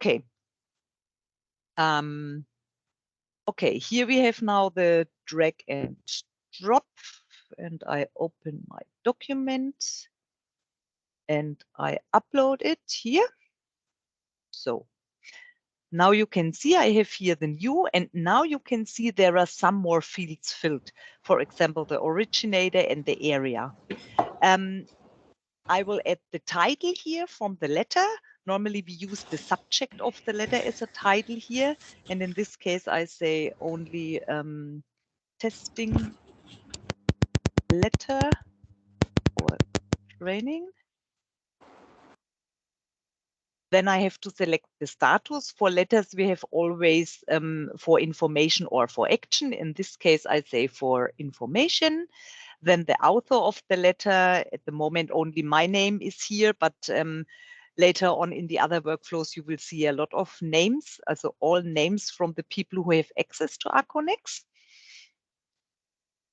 Okay. Okay, here we have now the drag and drop, and I open my document and I upload it here. So now you can see I have here the new, and now you can see there are some more fields filled. For example, the originator and the area. I will add the title here from the letter. Normally we use the subject of the letter as a title here. And in this case, I say only testing letter or training. Then I have to select the status. For letters, we have always for information or for action. In this case, I say for information. Then the author of the letter, at the moment, only my name is here, but later on in the other workflows, you will see a lot of names, also all names from the people who have access to Aconex.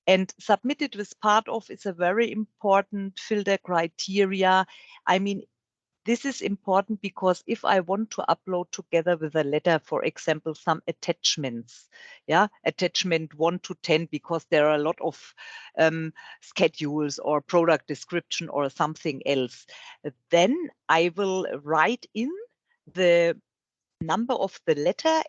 And submitted with part of is a very important filter criteria. I mean, this is important because if I want to upload together with a letter, for example, some attachments, yeah, attachment 1 to 10, because there are a lot of schedules or product description or something else, then I will write in the number of the letter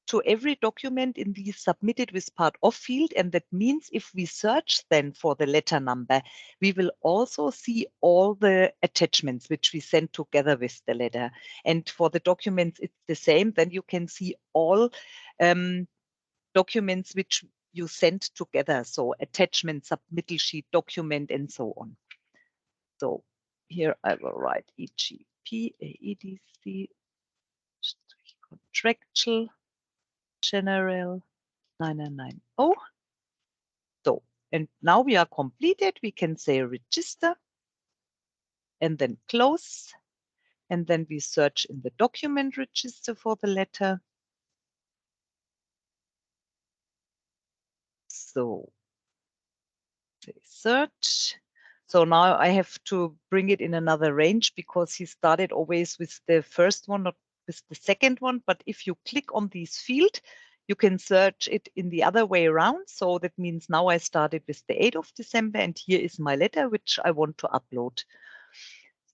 to every document in the submitted with part of field. And that means if we search then for the letter number, we will also see all the attachments which we send together with the letter. And for the documents, it's the same. Then you can see all documents which you send together. So attachment, submittal sheet, document, and so on. So here I will write EGP, AEDC, contractual, general 9990. So, and now we are completed. We can say register and then close. And then we search in the document register for the letter. So say search. So now I have to bring it in another range because he started always with the first one, not with the second one. But if you click on this field, you can search it in the other way around. So that means now I started with the 8th of December, and here is my letter, which I want to upload.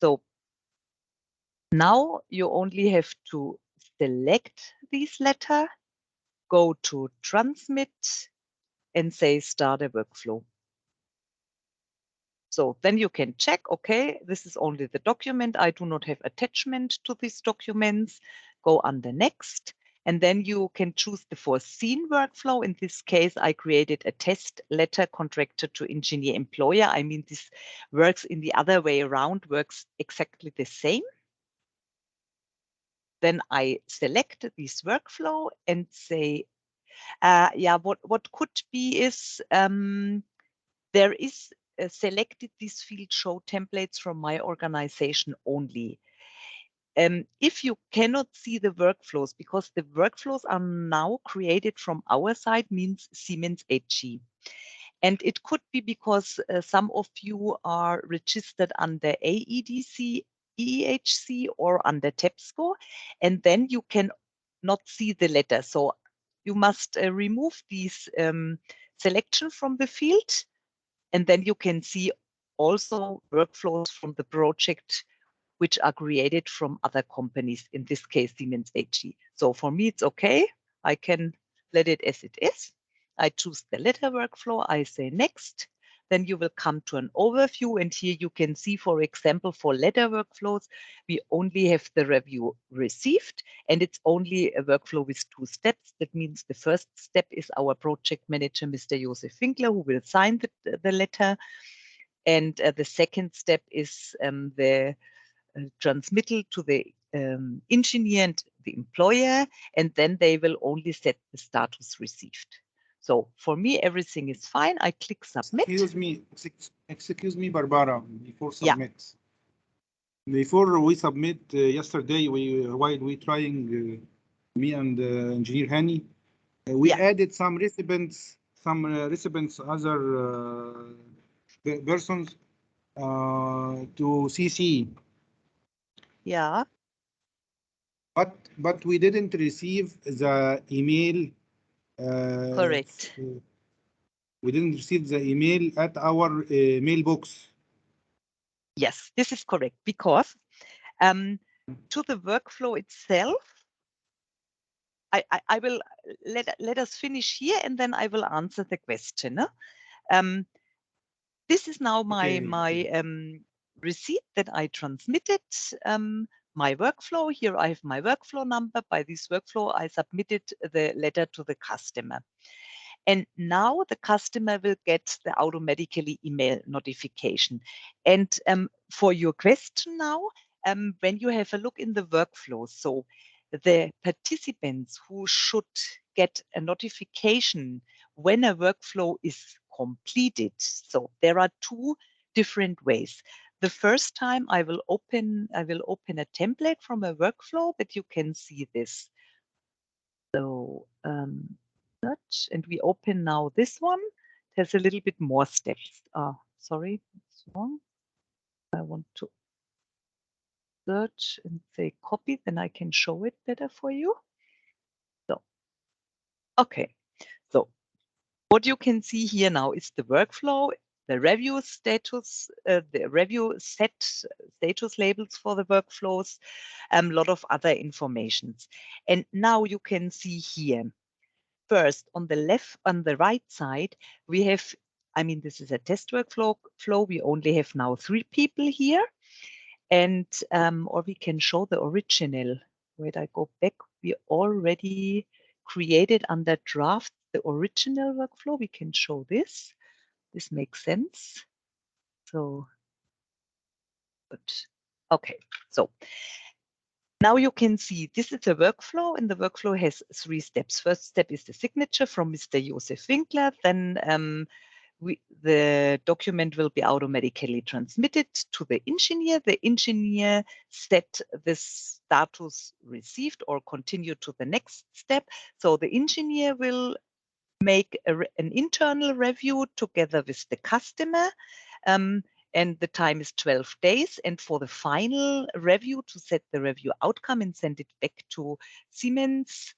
So now you only have to select this letter, go to transmit, and say start a workflow. So then you can check, okay, this is only the document. I do not have attachment to these documents. Go under next. And then you can choose the foreseen workflow. In this case, I created a test letter contractor to engineer employer. I mean, this works in the other way around, works exactly the same. Then I select this workflow and say, yeah, what could be is there is selected this field show templates from my organization only. If you cannot see the workflows, because the workflows are now created from our side, means Siemens AG. And it could be because some of you are registered under AEDC, EHC, or under TEPSCO, and then you can not see the letter. So you must remove these selection from the field, and then you can see also workflows from the project which are created from other companies, in this case, Siemens AG. So for me, it's okay. I can let it as it is. I choose the letter workflow. I say next. Then you will come to an overview. And here you can see, for example, for letter workflows, we only have the review received. And it's only a workflow with 2 steps. That means the first step is our project manager, Mr. Josef Winkler, who will sign the letter. And the second step is the transmittal to the engineer and the employer, and then they will only set the status received. So for me, everything is fine. I click submit. Excuse me, Barbara, before submit. Yeah. Before we submit yesterday, while we trying, me and engineer Hani, we added some recipients, other persons to CC. Yeah. But we didn't receive the email. Correct. We didn't receive the email at our mailbox. Yes, this is correct, because to the workflow itself, I will let us finish here, and then I will answer the question. This is now my receipt that I transmitted. My workflow, here I have my workflow number. By this workflow, I submitted the letter to the customer. And now the customer will get the automatically email notification. And for your question now, when you have a look in the workflow, so the participants who should get a notification when a workflow is completed. So there are two different ways. The first time I will open a template from a workflow that you can see this. So search, and we open now this one. It has a little bit more steps. Sorry, it's wrong. I want to search and say copy, then I can show it better for you. So, okay. So what you can see here now is the workflow, the review status, the review set status labels for the workflows, a lot of other informations. And now you can see here, first on the right side, we have, this is a test workflow. We only have now 3 people here. And, or we can show the original. Wait, I go back. We already created under draft the original workflow. We can show this. This makes sense. So, good. Okay, so now you can see this is a workflow, and the workflow has 3 steps. First step is the signature from Mr. Josef Winkler. Then the document will be automatically transmitted to the engineer. The engineer set the status received or continue to the next step. So the engineer will make an internal review together with the customer. And the time is 12 days. And for the final review, to set the review outcome and send it back to Siemens,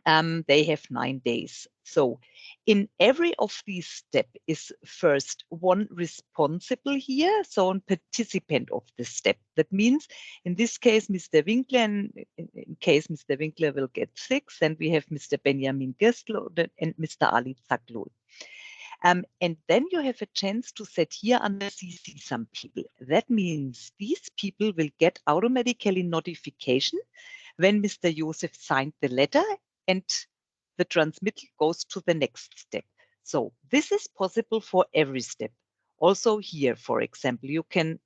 they have 9 days. So in every of these steps is first one responsible here, so a participant of the step. That means in this case, Mr. Winkler, and in case Mr. Winkler will get 6, then we have Mr. Benjamin Gerstl and Mr. Ali Zaglul. And then you have a chance to set here under CC some people. That means these people will get automatically notification when Mr. Josef signed the letter and the transmittal goes to the next step. So this is possible for every step. Also here, for example, you can.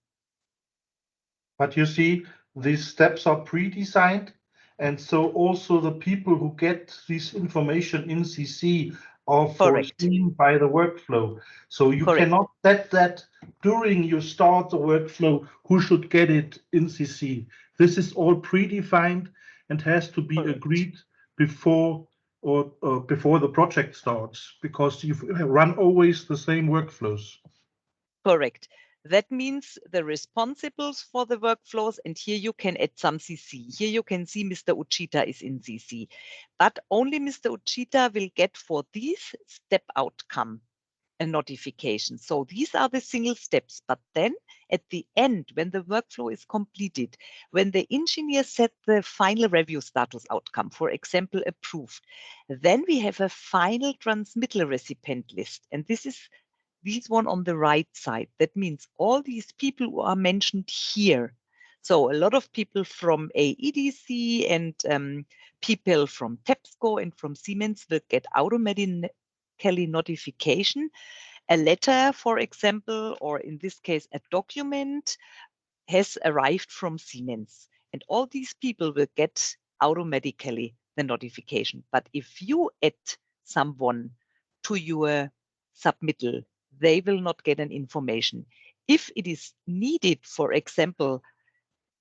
But you see, these steps are pre-designed. And so also the people who get this information in CC are foreseen by the workflow. So you cannot set that during you start the workflow, who should get it in CC. This is all predefined and has to be agreed before before the project starts, because you run always the same workflows. Correct. That means the responsibles for the workflows, and here you can add some CC. Here you can see Mr. Uchita is in CC, but only Mr. Uchita will get for this step outcome a notification. So these are the single steps, but then at the end, when the workflow is completed, when the engineer set the final review status outcome, for example, approved, then we have a final transmittal recipient list. And this is this one on the right side. That means all these people who are mentioned here. So a lot of people from AEDC and people from TEPSCO and from Siemens will get automatically notification. A letter, for example, or in this case, a document has arrived from Siemens. And all these people will get automatically the notification. But if you add someone to your submittal, they will not get an information. If it is needed, for example,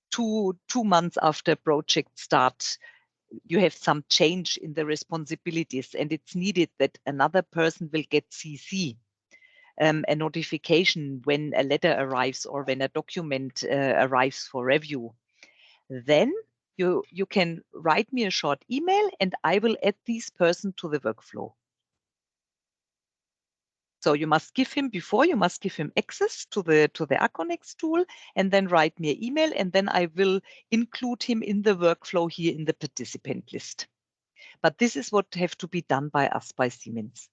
two months after project start, you have some change in the responsibilities and it's needed that another person will get CC, a notification when a letter arrives or when a document arrives for review, then you can write me a short email and I will add this person to the workflow. So you must give him access to the Aconex tool and then write me an email, and then I will include him in the workflow here in the participant list. But this is what have to be done by us, by Siemens.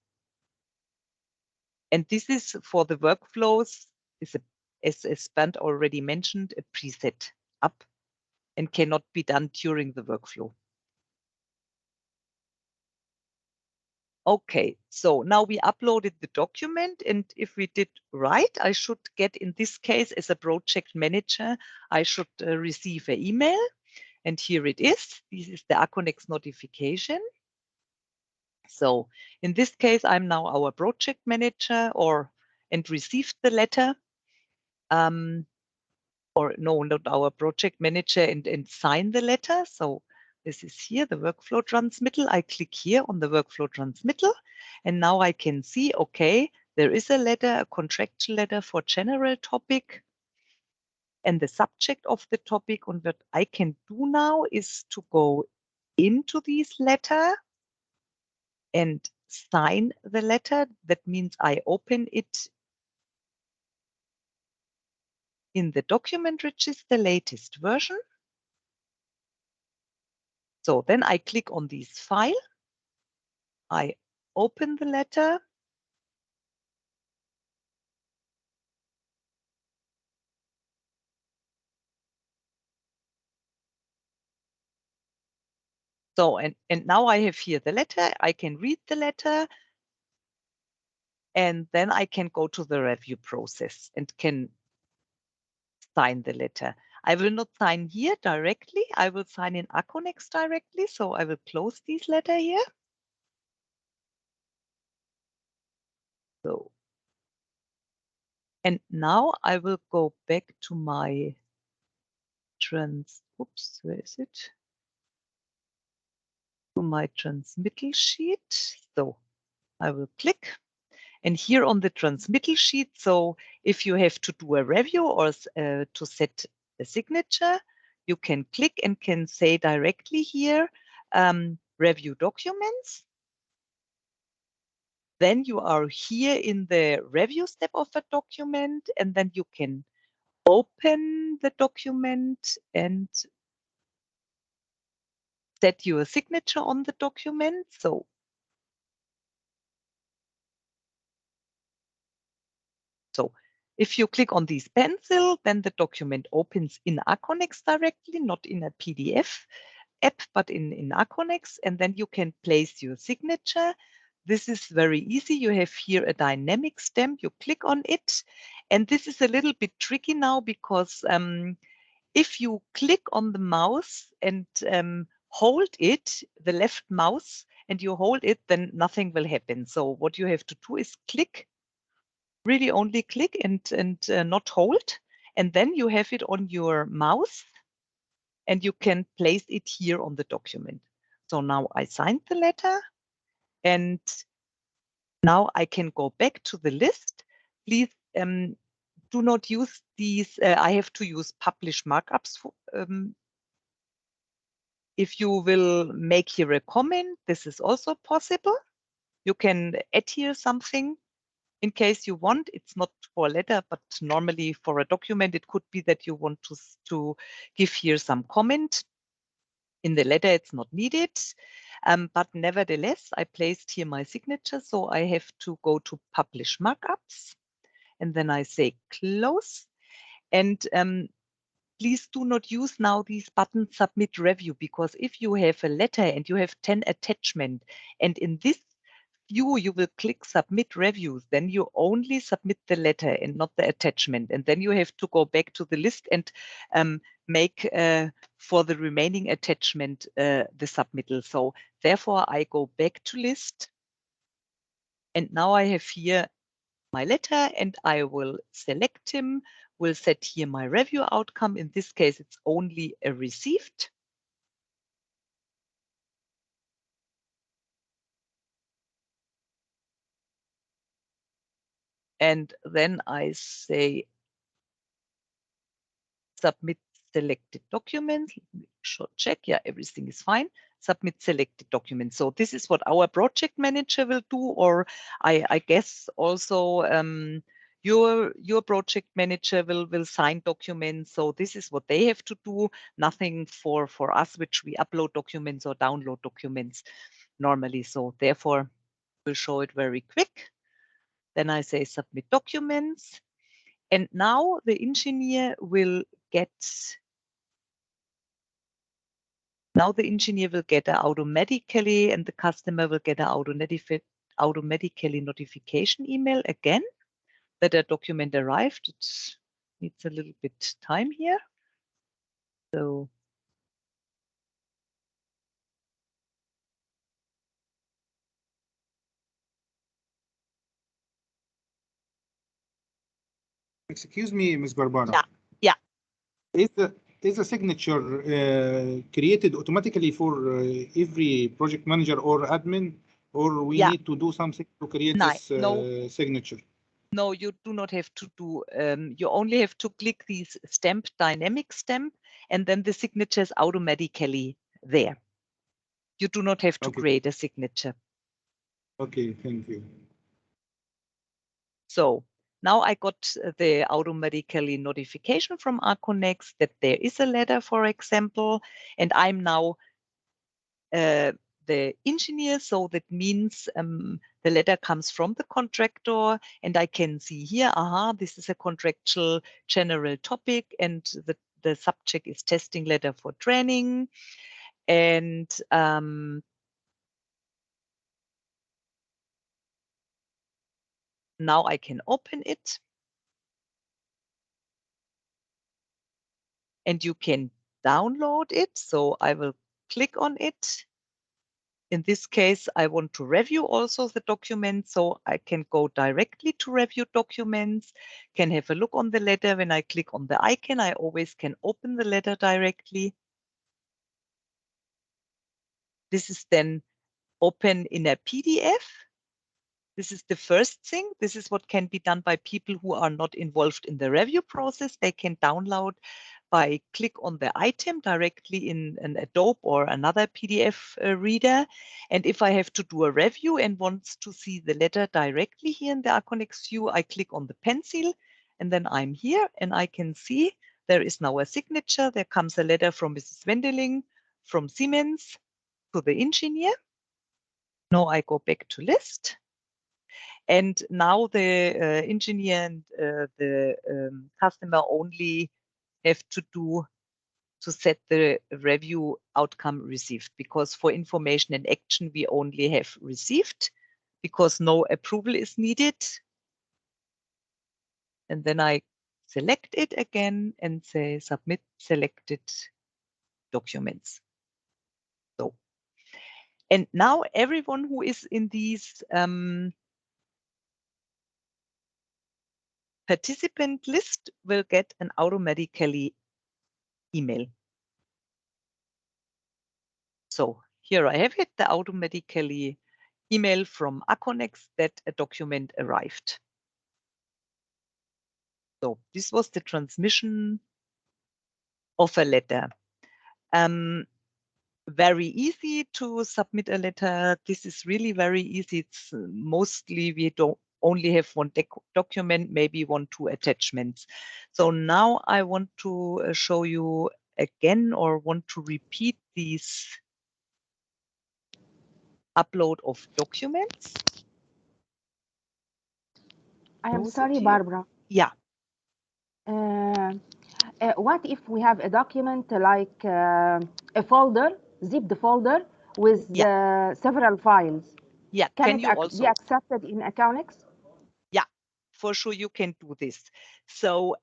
And this is for the workflows, as Bernd already mentioned, a preset up and cannot be done during the workflow. Okay, so now we uploaded the document, and if we did right, I should get, in this case, as a project manager, I should receive an email, and here it is. This is the Aconex notification. So in this case, I'm now our project manager and received the letter. Or no, not our project manager and sign the letter. So this is here, the workflow transmittal. I click here on the workflow transmittal, and now I can see, okay, there is a letter, a contractual letter for general topic, and the subject of the topic. And what I can do now is to go into this letter and sign the letter. That means I open it in the document register, latest version. So then I click on this file. I open the letter. So, and now I have here the letter. I can read the letter. And then I can go to the review process and can sign the letter. I will not sign here directly. I will sign in Aconex directly. So I will close this letter here. So, and now I will go back to my where is it? To my transmittal sheet. So I will click. And here on the transmittal sheet, so if you have to do a review or to set a signature, you can click and can say directly here, review documents. Then you are here in the review step of a document, and then you can open the document and set your signature on the document. So if you click on this pencil, then the document opens in Aconex directly, not in a PDF app, but in Aconex, and then you can place your signature. This is very easy. You have here a dynamic stamp. You click on it, and this is a little bit tricky now because if you click on the mouse and hold it, the left mouse, and you hold it, then nothing will happen. So what you have to do is click. Really only click and not hold, and then you have it on your mouse and you can place it here on the document. So now I signed the letter, and now I can go back to the list. Please do not use these. I have to use publish markups. If you will make here a comment, this is also possible. You can add here something. In case you want, it's not for a letter, but normally for a document, it could be that you want to give here some comment. In the letter, it's not needed, but nevertheless, I placed here my signature, so I have to go to publish markups, and then I say close. And please do not use now these buttons submit review, because if you have a letter and you have 10 attachments, and in this view you will click submit reviews, then you only submit the letter and not the attachment, and then you have to go back to the list and make for the remaining attachment the submittal. So therefore I go back to list, and now I have here my letter, and I will select him, will set here my review outcome. In this case it's only a received. And then I say submit selected documents. short check. Yeah, everything is fine. Submit selected documents. So this is what our project manager will do, or I guess also your project manager will sign documents. So this is what they have to do. Nothing for us, which we upload documents or download documents normally. So therefore, we'll show it very quick. Then I say submit documents. And now the engineer will get automatically, and the customer will get an automatically notification email again that a document arrived. It needs a little bit time here. So excuse me, Ms. Barbara. Yeah. Is the signature created automatically for every project manager or admin, or we need to do something to create this signature? No, you do not have to do. You only have to click this stamp, dynamic stamp, and then the signature is automatically there. You do not have to create a signature. Okay, thank you. So now I got the automatically notification from Aconex that there is a letter, for example, and I'm now the engineer. So that means the letter comes from the contractor, and I can see here, this is a contractual general topic, and the subject is testing letter for training. And now I can open it. And you can download it. So I will click on it. In this case, I want to review also the document, so I can go directly to review documents, can have a look on the letter. When I click on the icon, I always can open the letter directly. This is then open in a PDF. This is the first thing. This is what can be done by people who are not involved in the review process. They can download by click on the item directly in an Adobe or another PDF reader. And if I have to do a review and wants to see the letter directly here in the Aconex view, I click on the pencil, and then I'm here and I can see there is now a signature. There comes a letter from Mrs. Wendeling from Siemens to the engineer. Now I go back to list. And now the engineer and the customer only have to set the review outcome received, because for information and action, we only have received because no approval is needed. And then I select it again and say submit selected documents. So, and now everyone who is in these participant list will get an automatically email. So here I have it, the automatically email from Aconex that a document arrived. So this was the transmission of a letter. Very easy to submit a letter. This is really very easy. It's mostly we don't only have one document, maybe 1-2 attachments. So now I want to show you again, or want to repeat these upload of documents. I am sorry, Barbara. Yeah. What if we have a document like a folder, zipped folder with several files? Yeah. Can it be accepted in Aconex? Yeah, for sure you can do this. So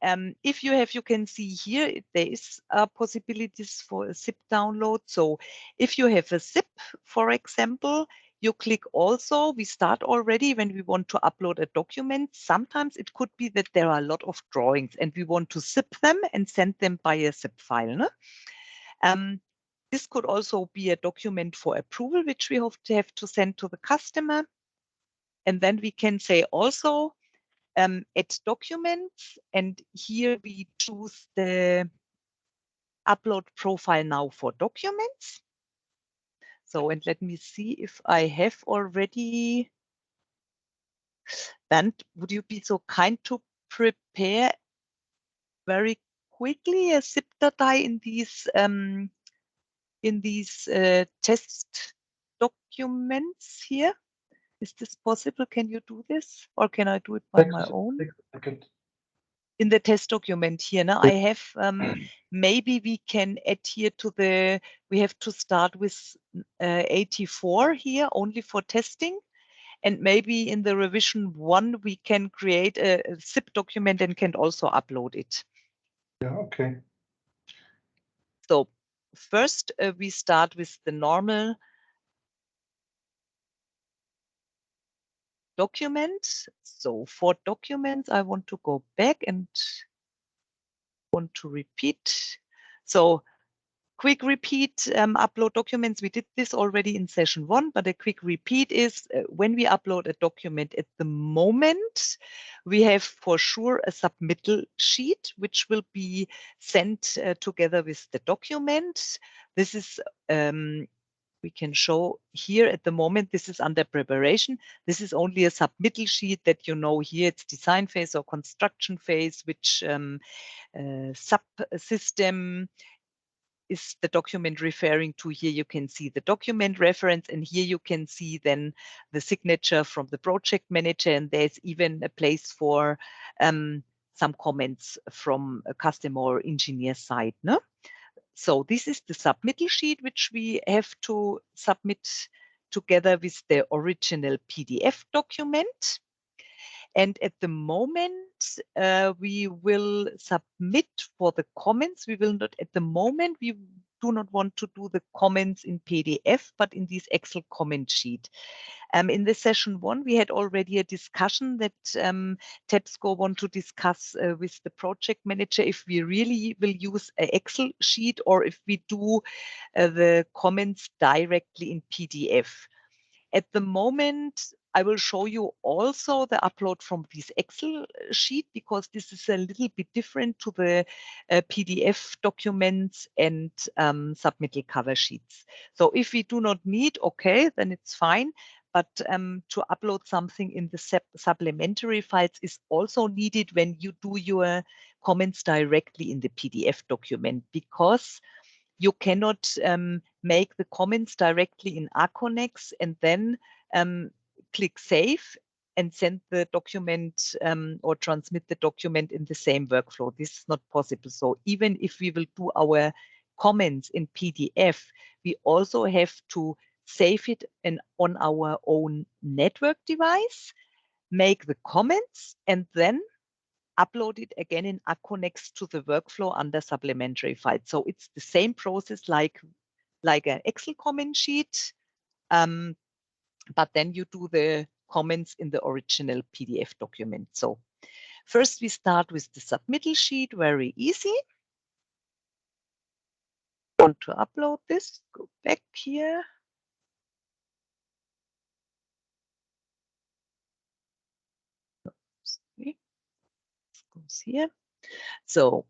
if you have, you can see here, there is possibilities for a zip download. So if you have a zip, for example, you click also, we start already when we want to upload a document. Sometimes it could be that there are a lot of drawings and we want to zip them and send them by a zip file. No? This could also be a document for approval, which we have to send to the customer. And then we can say also add documents. And here we choose the upload profile now for documents. So, and let me see if I have already. Then would you be so kind to prepare very quickly a zip datei in these test documents here? Is this possible? Can you do this, or can I do it by my own? In the test document here, now I have maybe we can add here to the. We have to start with 84 here only for testing, and maybe in the revision 1 we can create a zip document and can also upload it. Yeah. Okay. So first we start with the normal documents. So for documents, I want to go back and want to repeat. So quick repeat, upload documents. We did this already in session 1, but a quick repeat is when we upload a document at the moment, we have for sure a submittal sheet, which will be sent together with the document. This is we can show here at the moment, this is under preparation. This is only a submittal sheet that you know here it's design phase or construction phase, which subsystem is the document referring to. Here you can see the document reference, and here you can see then the signature from the project manager, and there's even a place for some comments from a customer or engineer side. No? So this is the submittal sheet, which we have to submit together with the original PDF document. And at the moment, we will submit for the comments. We will not, at the moment, we do not want to do the comments in PDF, but in this Excel comment sheet. In the session 1, we had already a discussion that TEPSCO want to discuss with the project manager if we really will use an Excel sheet or if we do the comments directly in PDF. At the moment, I will show you also the upload from this Excel sheet, because this is a little bit different to the PDF documents and submittal cover sheets. So if we do not need, okay, then it's fine. But to upload something in the supplementary files is also needed when you do your comments directly in the PDF document, because you cannot make the comments directly in Aconex and then click save and send the document or transmit the document in the same workflow. This is not possible. So even if we will do our comments in PDF, we also have to save it on our own network device, make the comments, and then upload it again in Aconex to the workflow under supplementary files. So it's the same process like an Excel comment sheet, but then you do the comments in the original PDF document. So first we start with the submittal sheet, very easy. Want to upload this, go back here. Sorry. This goes here. So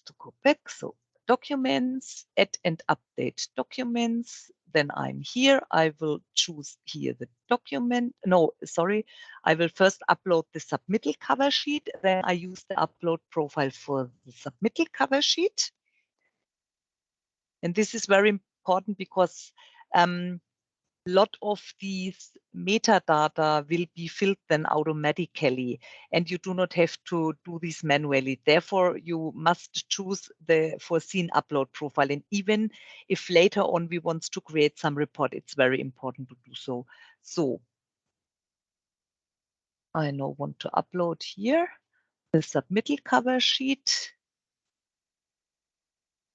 to go back, so documents, add and update documents. Then I'm here. I will choose here the document. No, sorry. I will first upload the submittal cover sheet. Then I use the upload profile for the submittal cover sheet. And this is very important because lot of these metadata will be filled then automatically, and you do not have to do this manually. Therefore, you must choose the foreseen upload profile. And even if later on we want to create some report, it's very important to do so. So I now want to upload here the submittal cover sheet.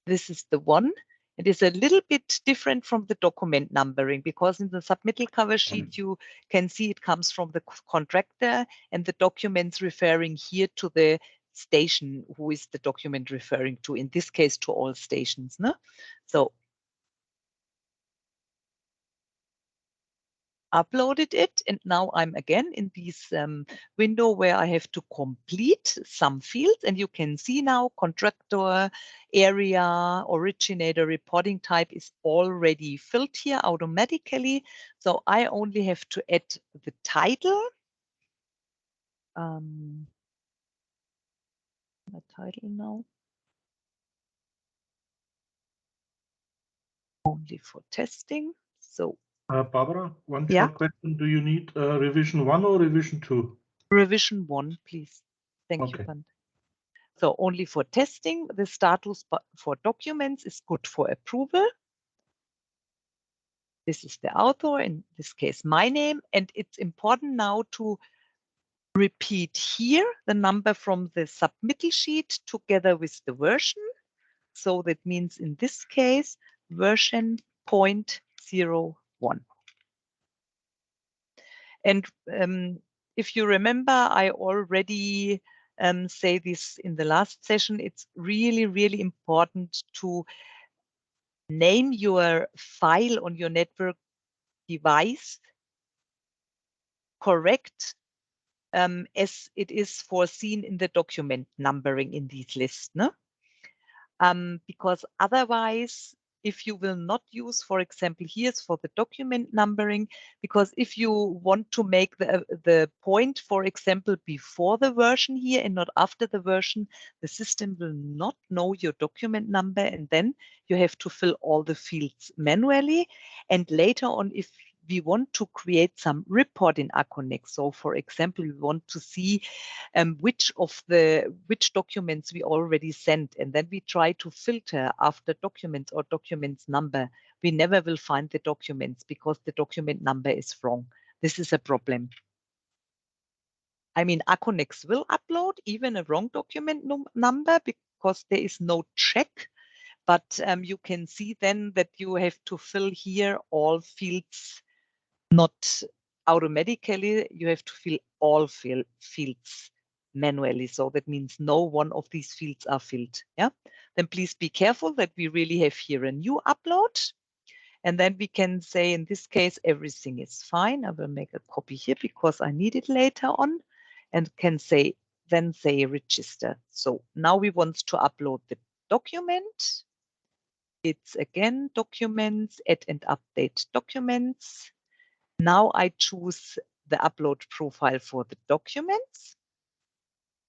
This is the one. It is a little bit different from the document numbering, because in the submittal cover sheet, you can see it comes from the contractor and the documents referring here to the station, who is the document referring to, in this case, to all stations. No? So uploaded it, and now I'm again in this window where I have to complete some fields, and you can see now contractor, area, originator, reporting type is already filled here automatically. So I only have to add the title. The title now. Only for testing. So Barbara, one Yeah. short question. Do you need revision 1 or revision 2? revision 1, please. Thank you, Okay. Band. So only for testing, the status for documents is good for approval. This is the author, in this case, my name. And it's important now to repeat here the number from the submittal sheet together with the version. So that means in this case, version 0.01. And if you remember, I already say this in the last session, it's really, really important to name your file on your network device correct as it is foreseen in the document numbering in these lists. No? Because otherwise, if you will not use, for example, here's for the document numbering, because if you want to make the point, for example, before the version here and not after the version, the system will not know your document number, and then you have to fill all the fields manually. And later on, if we want to create some report in Aconex, so for example, we want to see which documents we already sent, and then we try to filter after documents or documents number. We never will find the documents because the document number is wrong. This is a problem. I mean, Aconex will upload even a wrong document number because there is no check, but you can see then that you have to fill here all fields, not automatically. You have to fill all fields manually. So that means no one of these fields are filled. Yeah. Then please be careful that we really have here a new upload. And then we can say, in this case, everything is fine. I will make a copy here because I need it later on, and can say, then say register. So now we want to upload the document. It's again documents, add and update documents. Now I choose the upload profile for the documents,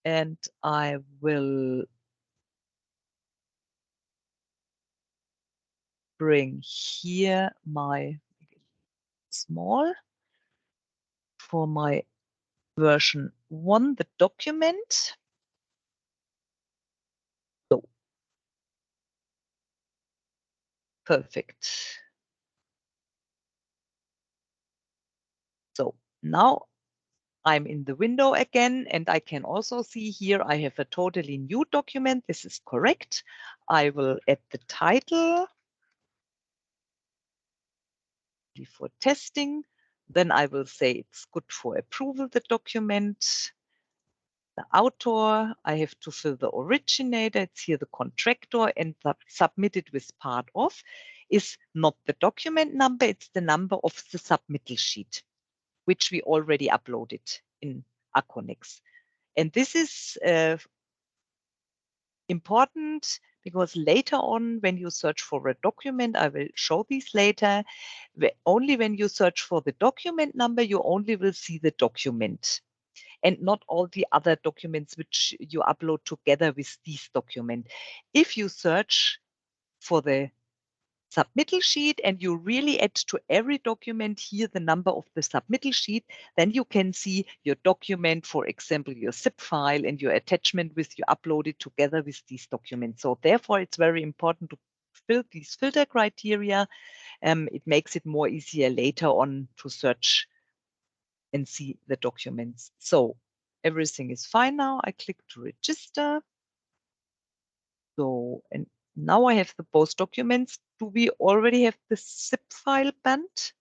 and I will bring here my small for my version 1, the document. So perfect. So now I'm in the window again, and I can also see here I have a totally new document. This is correct. I will add the title for testing. Then I will say it's good for approval, the document. The author, I have to fill the originator. It's here the contractor, and the submitted with part of is not the document number, it's the number of the submittal sheet, which we already uploaded in Aconex. And this is important because later on, when you search for a document, I will show these later, only when you search for the document number, you only will see the document and not all the other documents which you upload together with this document. If you search for the submittal sheet and you really add to every document here the number of the submittal sheet, then you can see your document, for example, your zip file and your attachment with you uploaded together with these documents. So therefore, it's very important to fill these filter criteria. It makes it more easier later on to search and see the documents. So everything is fine now. I click to register. So, and now I have the both documents. Do we already have the zip file band?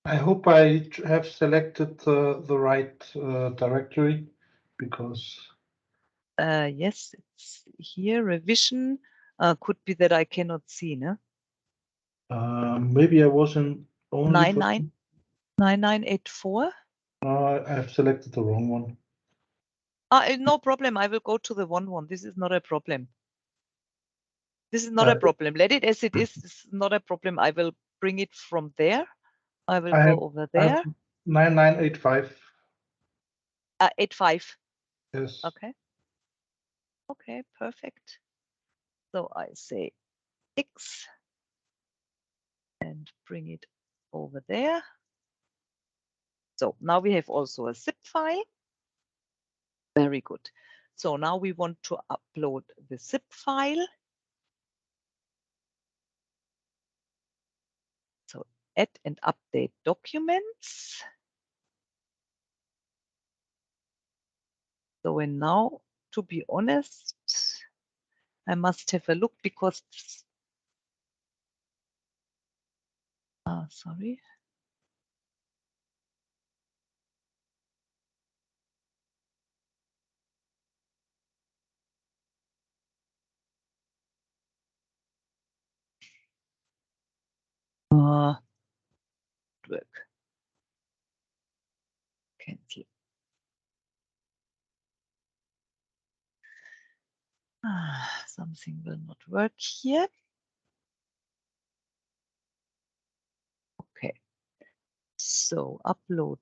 I hope I have selected the right directory, because Yes, it's here. Revision could be that I cannot see, no? maybe I wasn't only 99. 9984. I have selected the wrong one. No problem. I will go to the one. This is not a problem. This is not a problem. Let it as it is. This is not a problem. I will bring it from there. I will go over there. 9985. 85. Yes. Okay. Okay, perfect. So I say X and bring it over there. So now we have also a zip file. Very good. So now we want to upload the zip file. So add and update documents. So and now, to be honest, I must have a look because sorry. Work. Cancel. Something will not work here. Okay. So upload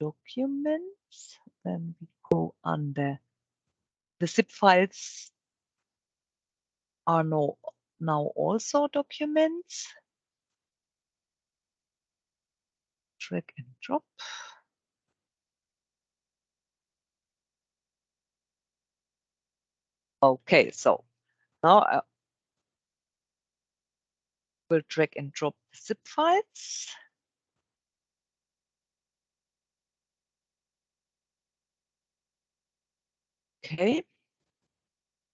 documents. Then we go under the zip files are now also documents. Drag and drop. Okay, so now I will drag and drop the zip files. Okay.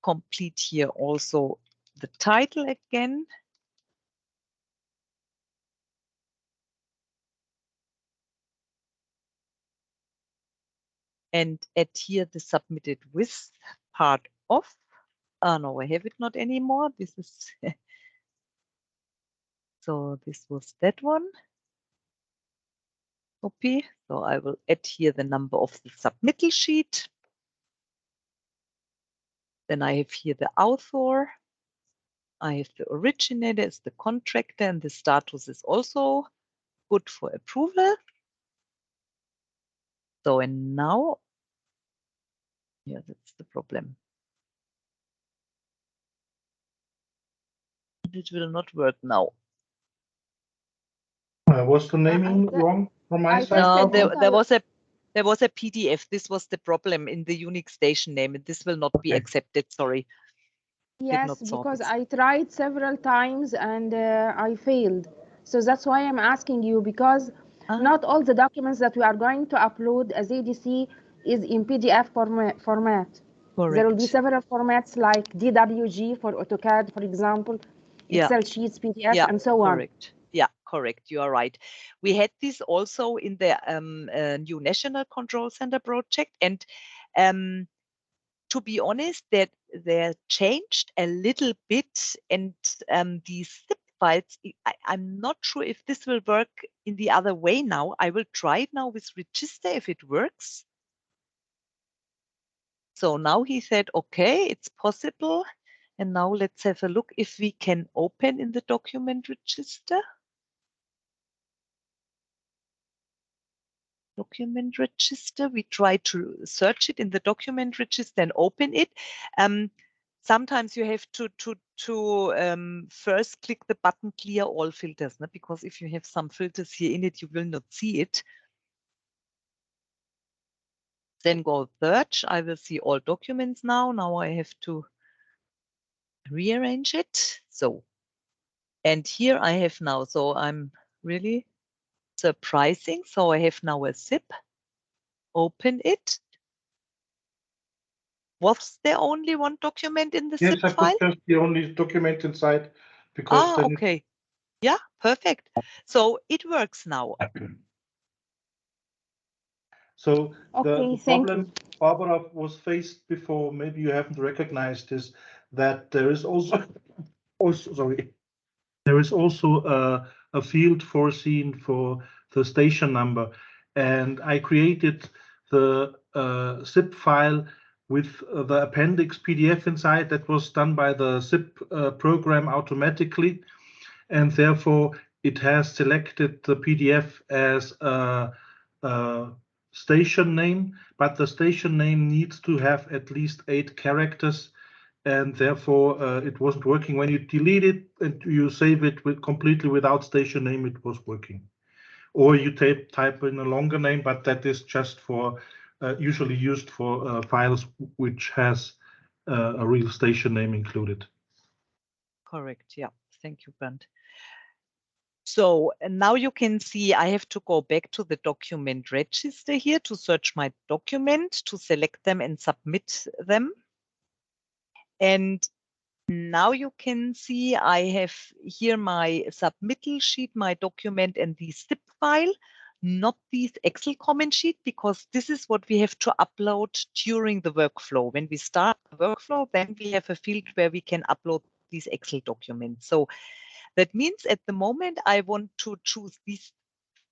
Complete here also the title again. And add here the submitted with part of. No, I have it not anymore. This is so this was that one. Copy. So I will add here the number of the submittal sheet. Then I have here the author. I have the originator as the contractor, and the status is also good for approval. So and now, yeah, that's the problem. It will not work now. Was the naming wrong from my side? No, there was a PDF. This was the problem in the Unix station name, and this will not be accepted. Sorry. Yes, because I tried several times and I failed. So that's why I'm asking you, because not all the documents that we are going to upload as ADC is in PDF format. Correct. There will be several formats like DWG for AutoCAD, for example, Excel sheets, PDF, and so on. Correct. Yeah, correct. You are right. We had this also in the new National Control Center project, and to be honest, that they changed a little bit, and these zip files, I'm not sure if this will work in the other way now. I will try it now with register if it works. So now he said, okay, it's possible. And now let's have a look if we can open in the document register. Document register. We try to search it in the document register and open it. Sometimes you have to first click the button clear all filters, because if you have some filters here in it, you will not see it. Then go search. I will see all documents now. Now I have to rearrange it. So, and here I have now, so I'm really surprising. So I have now a zip. Open it. Was there only one document in the zip file? Yes, I could just the only document inside because okay. Yeah, perfect. So it works now. So the problem Barbara was faced before, maybe you haven't recognized, is that there is also there is also a field foreseen for the station number. And I created the zip file with the appendix PDF inside. That was done by the zip program automatically. And therefore, it has selected the PDF as a station name, but the station name needs to have at least 8 characters. And therefore, it wasn't working. When you delete it and you save it completely without station name, it was working. Or you type in a longer name, but that is just for usually used for files which has a real station name included. Correct. Yeah. Thank you, Bernd. So now you can see I have to go back to the document register here to search my document, to select them and submit them. And now you can see I have here my submittal sheet, my document, and the zip file, not this Excel comment sheet, because this is what we have to upload during the workflow. When we start the workflow, then we have a field where we can upload these Excel documents. So that means at the moment I want to choose these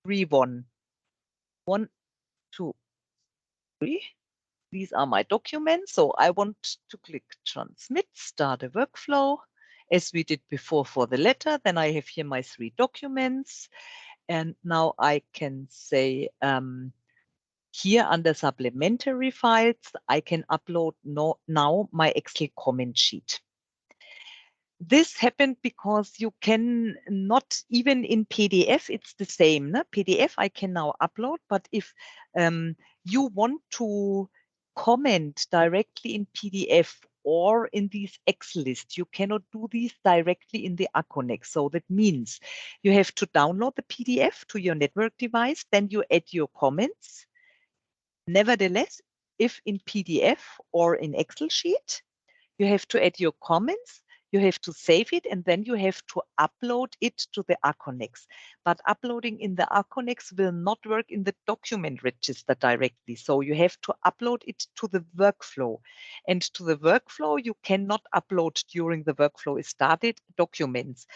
3. 1, 2, 3. These are my documents. So I want to click transmit, start a workflow as we did before for the letter. Then I have here my 3 documents. And now I can say here under supplementary files, I can upload now my Excel comment sheet. This happened because you can not, even in PDF, it's the same. No? PDF I can now upload, but if you want to comment directly in PDF or in these Excel lists, you cannot do these directly in the Aconex. So that means you have to download the PDF to your network device, then you add your comments. Nevertheless, if in PDF or in Excel sheet, you have to add your comments, you have to save it, and then you have to upload it to the Aconex. But uploading in the Aconex will not work in the document register directly. So you have to upload it to the workflow. And to the workflow, you cannot upload during the workflow is started documents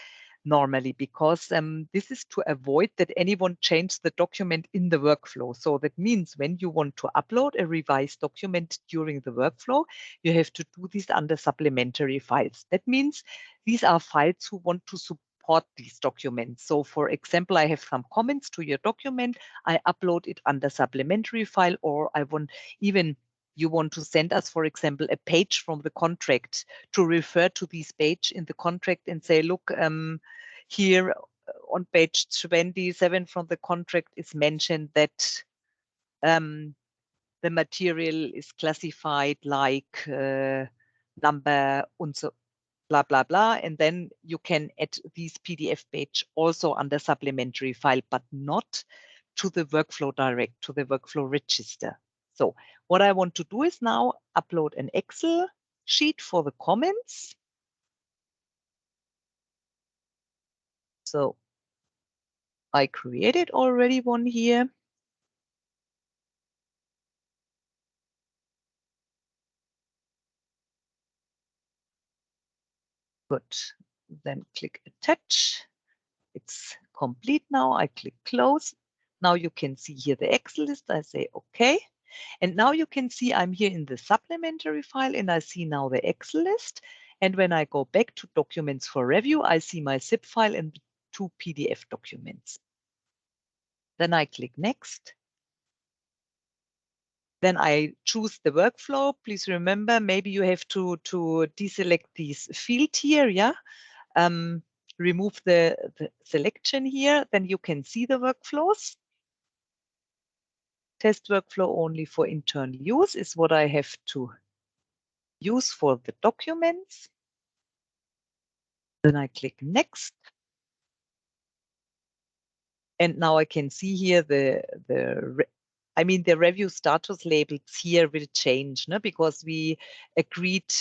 normally, because this is to avoid that anyone changes the document in the workflow. So that means when you want to upload a revised document during the workflow, you have to do this under supplementary files. That means these are files who want to support these documents. So for example, I have some comments to your document, I upload it under supplementary file, or I want even you want to send us, for example, a page from the contract to refer to this page in the contract and say, look, here on page 27 from the contract is mentioned that the material is classified like number and so blah, blah, blah. And then you can add this PDF page also under supplementary file, but not to the workflow direct, to the workflow register. So what I want to do is now upload an Excel sheet for the comments. So I created already one here. Good. Then click attach. It's complete now. I click close. Now you can see here the Excel list. I say OK. And now you can see I'm here in the supplementary file, and I see now the Excel list. And when I go back to documents for review, I see my zip file and 2 PDF documents. Then I click next. Then I choose the workflow. Please remember, maybe you have to deselect this field here. Yeah. Remove the selection here. Then you can see the workflows. Test workflow only for internal use is what I have to use for the documents. Then I click next. And now I can see here the review status labels here will change, no? Because we agreed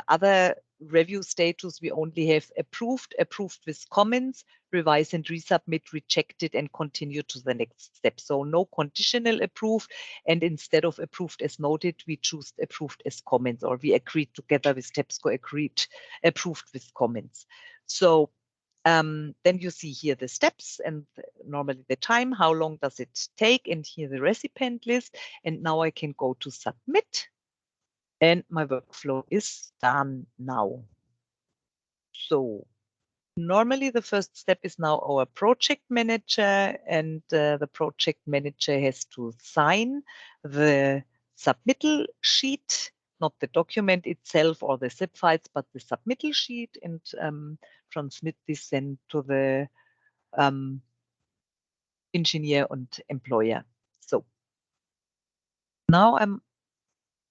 other review status, we only have approved, approved with comments, revise and resubmit, rejected, and continue to the next step. So no conditional approved, and instead of approved as noted, we choose approved as comments, or we agreed together with TEPSCO, agreed approved with comments. So Then you see here the steps and normally the time, how long does it take, and here the recipient list. And now I can go to submit, and my workflow is done now. So normally the first step is now our project manager, and the project manager has to sign the submittal sheet, not the document itself or the zip files, but the submittal sheet, and transmit this then to the engineer and employer. So now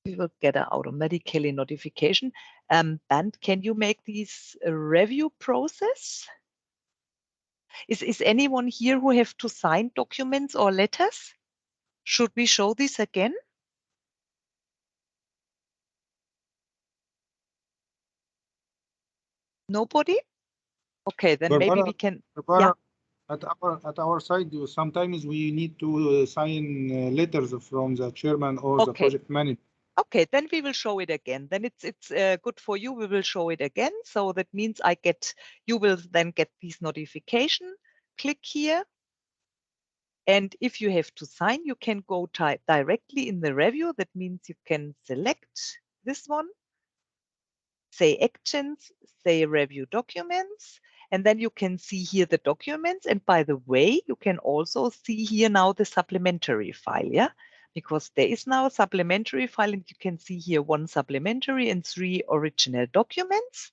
we will get an automatically notification. Bernd, can you make this a review process? Is anyone here who have to sign documents or letters? Should we show this again? Nobody? Okay, then Barbara, maybe we can. Barbara, at our side, sometimes we need to sign letters from the chairman or the project manager. Okay, then we will show it again. Then it's good for you. We will show it again. So that means you will then get this notification. Click here. And if you have to sign, you can go directly in the review. That means you can select this one, say actions, say review documents, and then you can see here the documents. And by the way, you can also see here now the supplementary file, yeah? Because there is now a supplementary file, and you can see here 1 supplementary and 3 original documents.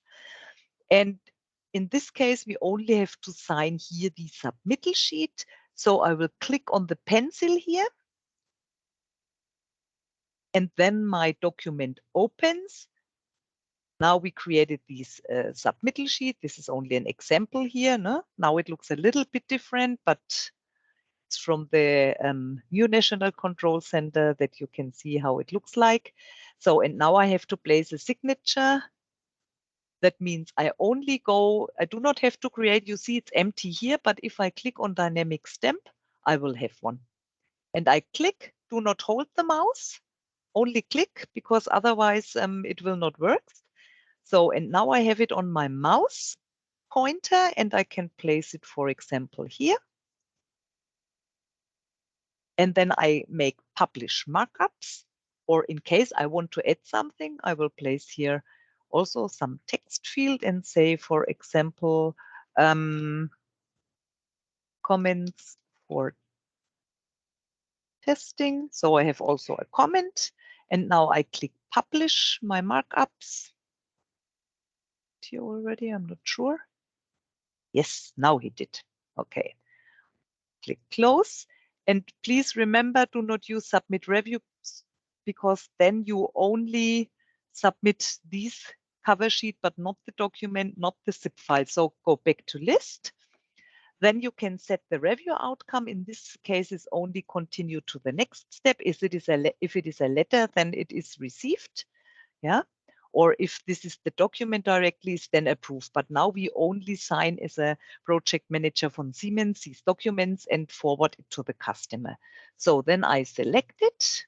And in this case, we only have to sign here the submittal sheet. So I will click on the pencil here. And then my document opens. Now we created this submittal sheet. This is only an example here. No? Now it looks a little bit different, but it's from the new National Control Center that you can see how it looks like. So, and now I have to place a signature. That means I do not have to create, you see it's empty here, but if I click on dynamic stamp, I will have one. And I click, do not hold the mouse, only click, because otherwise it will not work. So, and now I have it on my mouse pointer, and I can place it, for example, here. And then I make publish markups, or in case I want to add something, I will place here also some text field and say, for example, comments for testing. So I have also a comment, and now I click publish my markups. Here already, I'm not sure. Yes, now he did. Okay. Click close. And please remember, do not use submit reviews, because then you only submit these cover sheet, but not the document, not the zip file. So go back to list. Then you can set the review outcome. In this case, is only continue to the next step. If it is a letter, then it is received. Yeah. Or if this is the document directly, is then approved. But now we only sign as a project manager from Siemens these documents and forward it to the customer. So then I select it.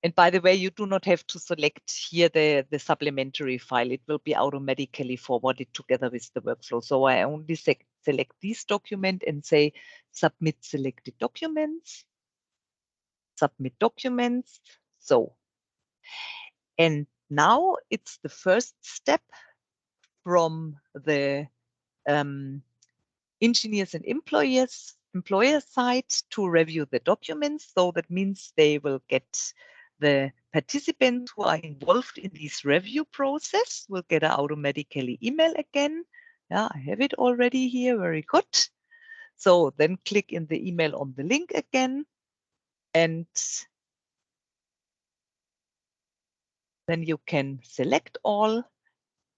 And by the way, you do not have to select here the supplementary file. It will be automatically forwarded together with the workflow. So I only select this document and say submit selected documents, submit documents. So, and now it's the first step from the engineers and employer side to review the documents. So that means they will get the participants who are involved in this review process will get an automatically email again. Yeah, I have it already here. Very good. So then click in the email on the link again, and then you can select all,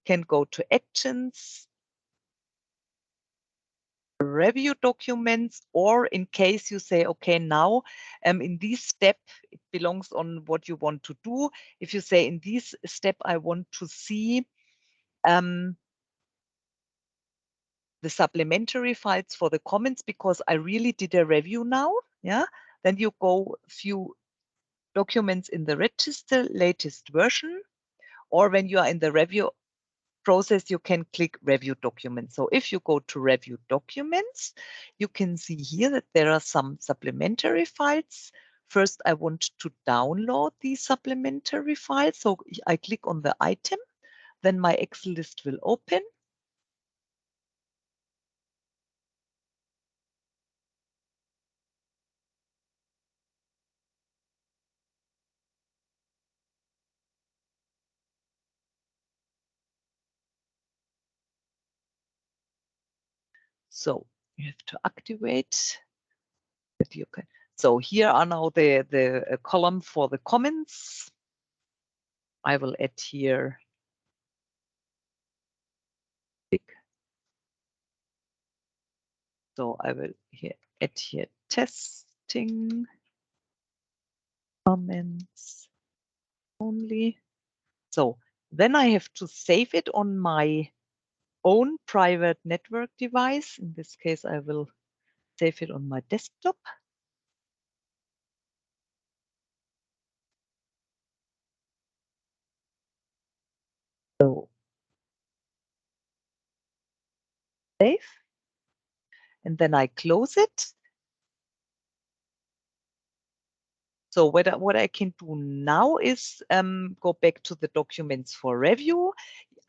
can go to actions, review documents, or in case you say, okay, now in this step, it belongs on what you want to do. If you say in this step, I want to see the supplementary files for the comments because I really did a review now. Yeah, then you go few documents in the register latest version, or when you are in the review process, you can click Review Documents. So if you go to Review Documents, you can see here that there are some supplementary files. First, I want to download these supplementary files. So I click on the item, then my Excel list will open. So you have to activate that you can. So here are now the column for the comments. I will add here. So I will add here testing comments only. So then I have to save it on my own private network device. In this case, I will save it on my desktop. So save. And then I close it. So what I can do now is go back to the documents for review.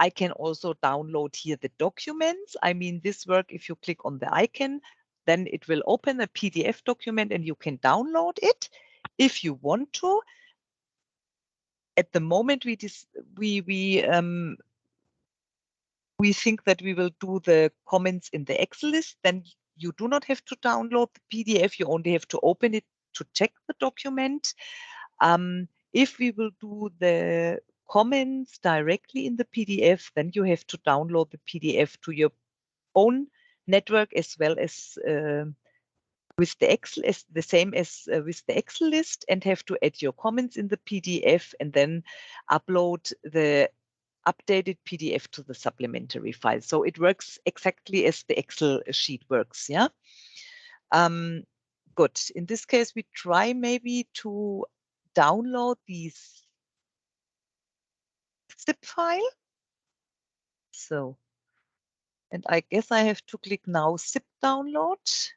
I can also download here the documents. I mean, this work, if you click on the icon, then it will open a PDF document and you can download it if you want to. At the moment, we think that we will do the comments in the Excel list. Then you do not have to download the PDF. You only have to open it to check the document. If we will do the comments directly in the PDF, then you have to download the PDF to your own network as well as with the Excel, as the same as with the Excel list, and have to add your comments in the PDF and then upload the updated PDF to the supplementary file. So it works exactly as the Excel sheet works. Yeah. Good. In this case, we try maybe to download these zip file. So, and I guess I have to click now zip download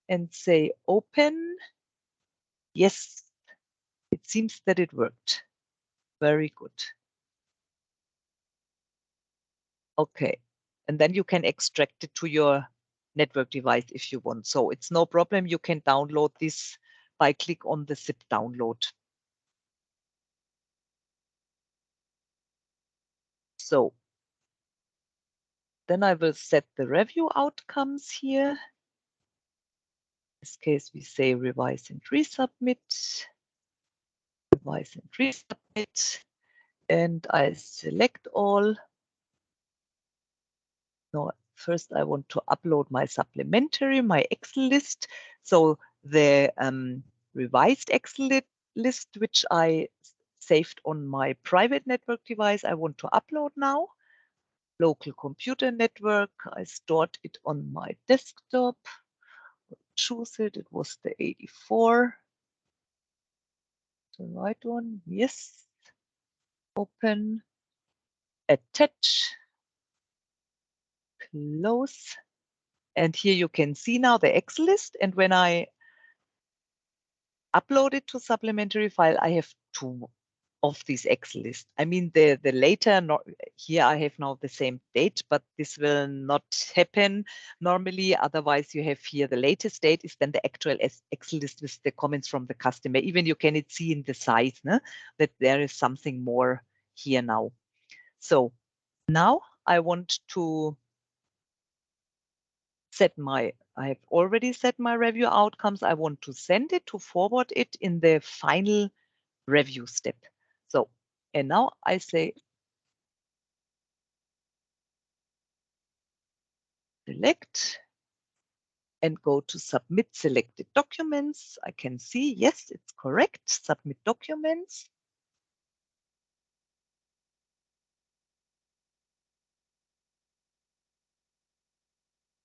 and say open. Yes, it seems that it worked. Very good. Okay, and then you can extract it to your network device if you want. So it's no problem. You can download this by click on the zip download. So then I will set the review outcomes here. In this case, we say revise and resubmit. Revise and resubmit. And I select all. No, first I want to upload my supplementary, my Excel list. So the revised Excel list, which I saved on my private network device, I want to upload now. Local computer network, I stored it on my desktop. Choose it, it was the 84. The right one, yes. Open, attach, close. And here you can see now the Excel list. And when I upload it to supplementary file, I have two of these Excel lists. I mean, the later, not, here I have now the same date, but this will not happen normally. Otherwise, you have here the latest date is then the actual Excel list with the comments from the customer. Even you can see in the size that there is something more here now. So now I want to set my, I have already set my review outcomes. I want to send it, to forward it in the final review step. So, and now I say select and go to submit selected documents. I can see, yes, it's correct. Submit documents.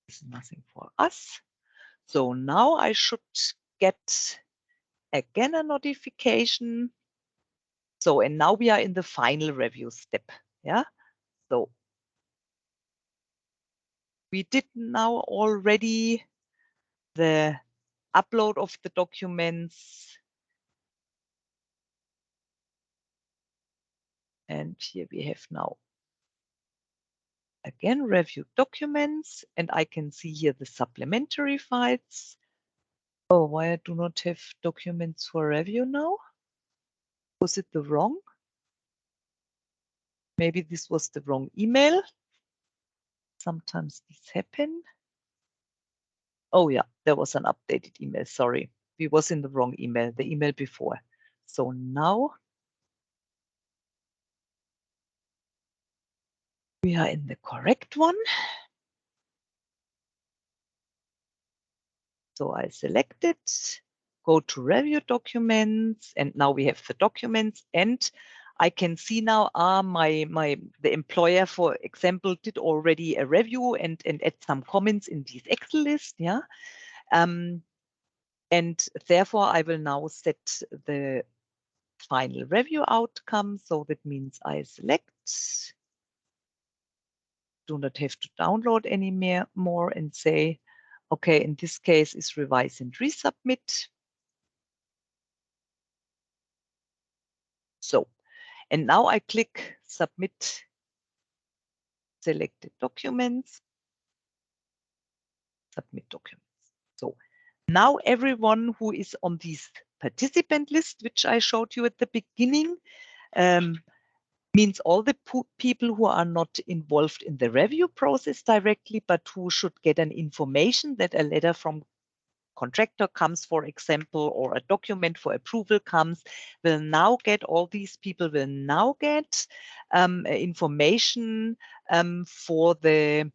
There's nothing for us. So now I should get again a notification. So, and now we are in the final review step. Yeah. So we did now already the upload of the documents. And here we have now again review documents, and I can see here the supplementary files. Oh, why I do not have documents for review now? Was it the wrong? Maybe this was the wrong email. Sometimes this happen. Oh yeah, there was an updated email. Sorry, we was in the wrong email, the email before. So now we are in the correct one. So I select it, go to review documents, and now we have the documents, and I can see now the employer, for example, did already a review and add some comments in this Excel list, yeah. And therefore I will now set the final review outcome. So that means I select, do not have to download any more, and say, okay, in this case is revise and resubmit. So, and now I click submit selected documents, submit documents. So now everyone who is on this participant list, which I showed you at the beginning, means all the people who are not involved in the review process directly, but who should get an information that a letter from contractor comes, for example, or a document for approval comes, will now get, all these people will now get information for the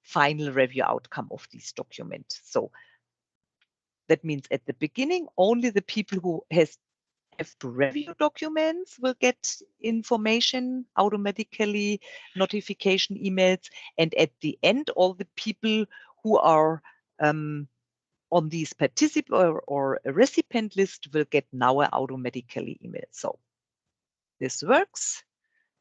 final review outcome of this document. So that means at the beginning, only the people who have to review documents will get information automatically, notification emails, and at the end, all the people who are on these participant or a recipient list will get now an automatically email. So this works,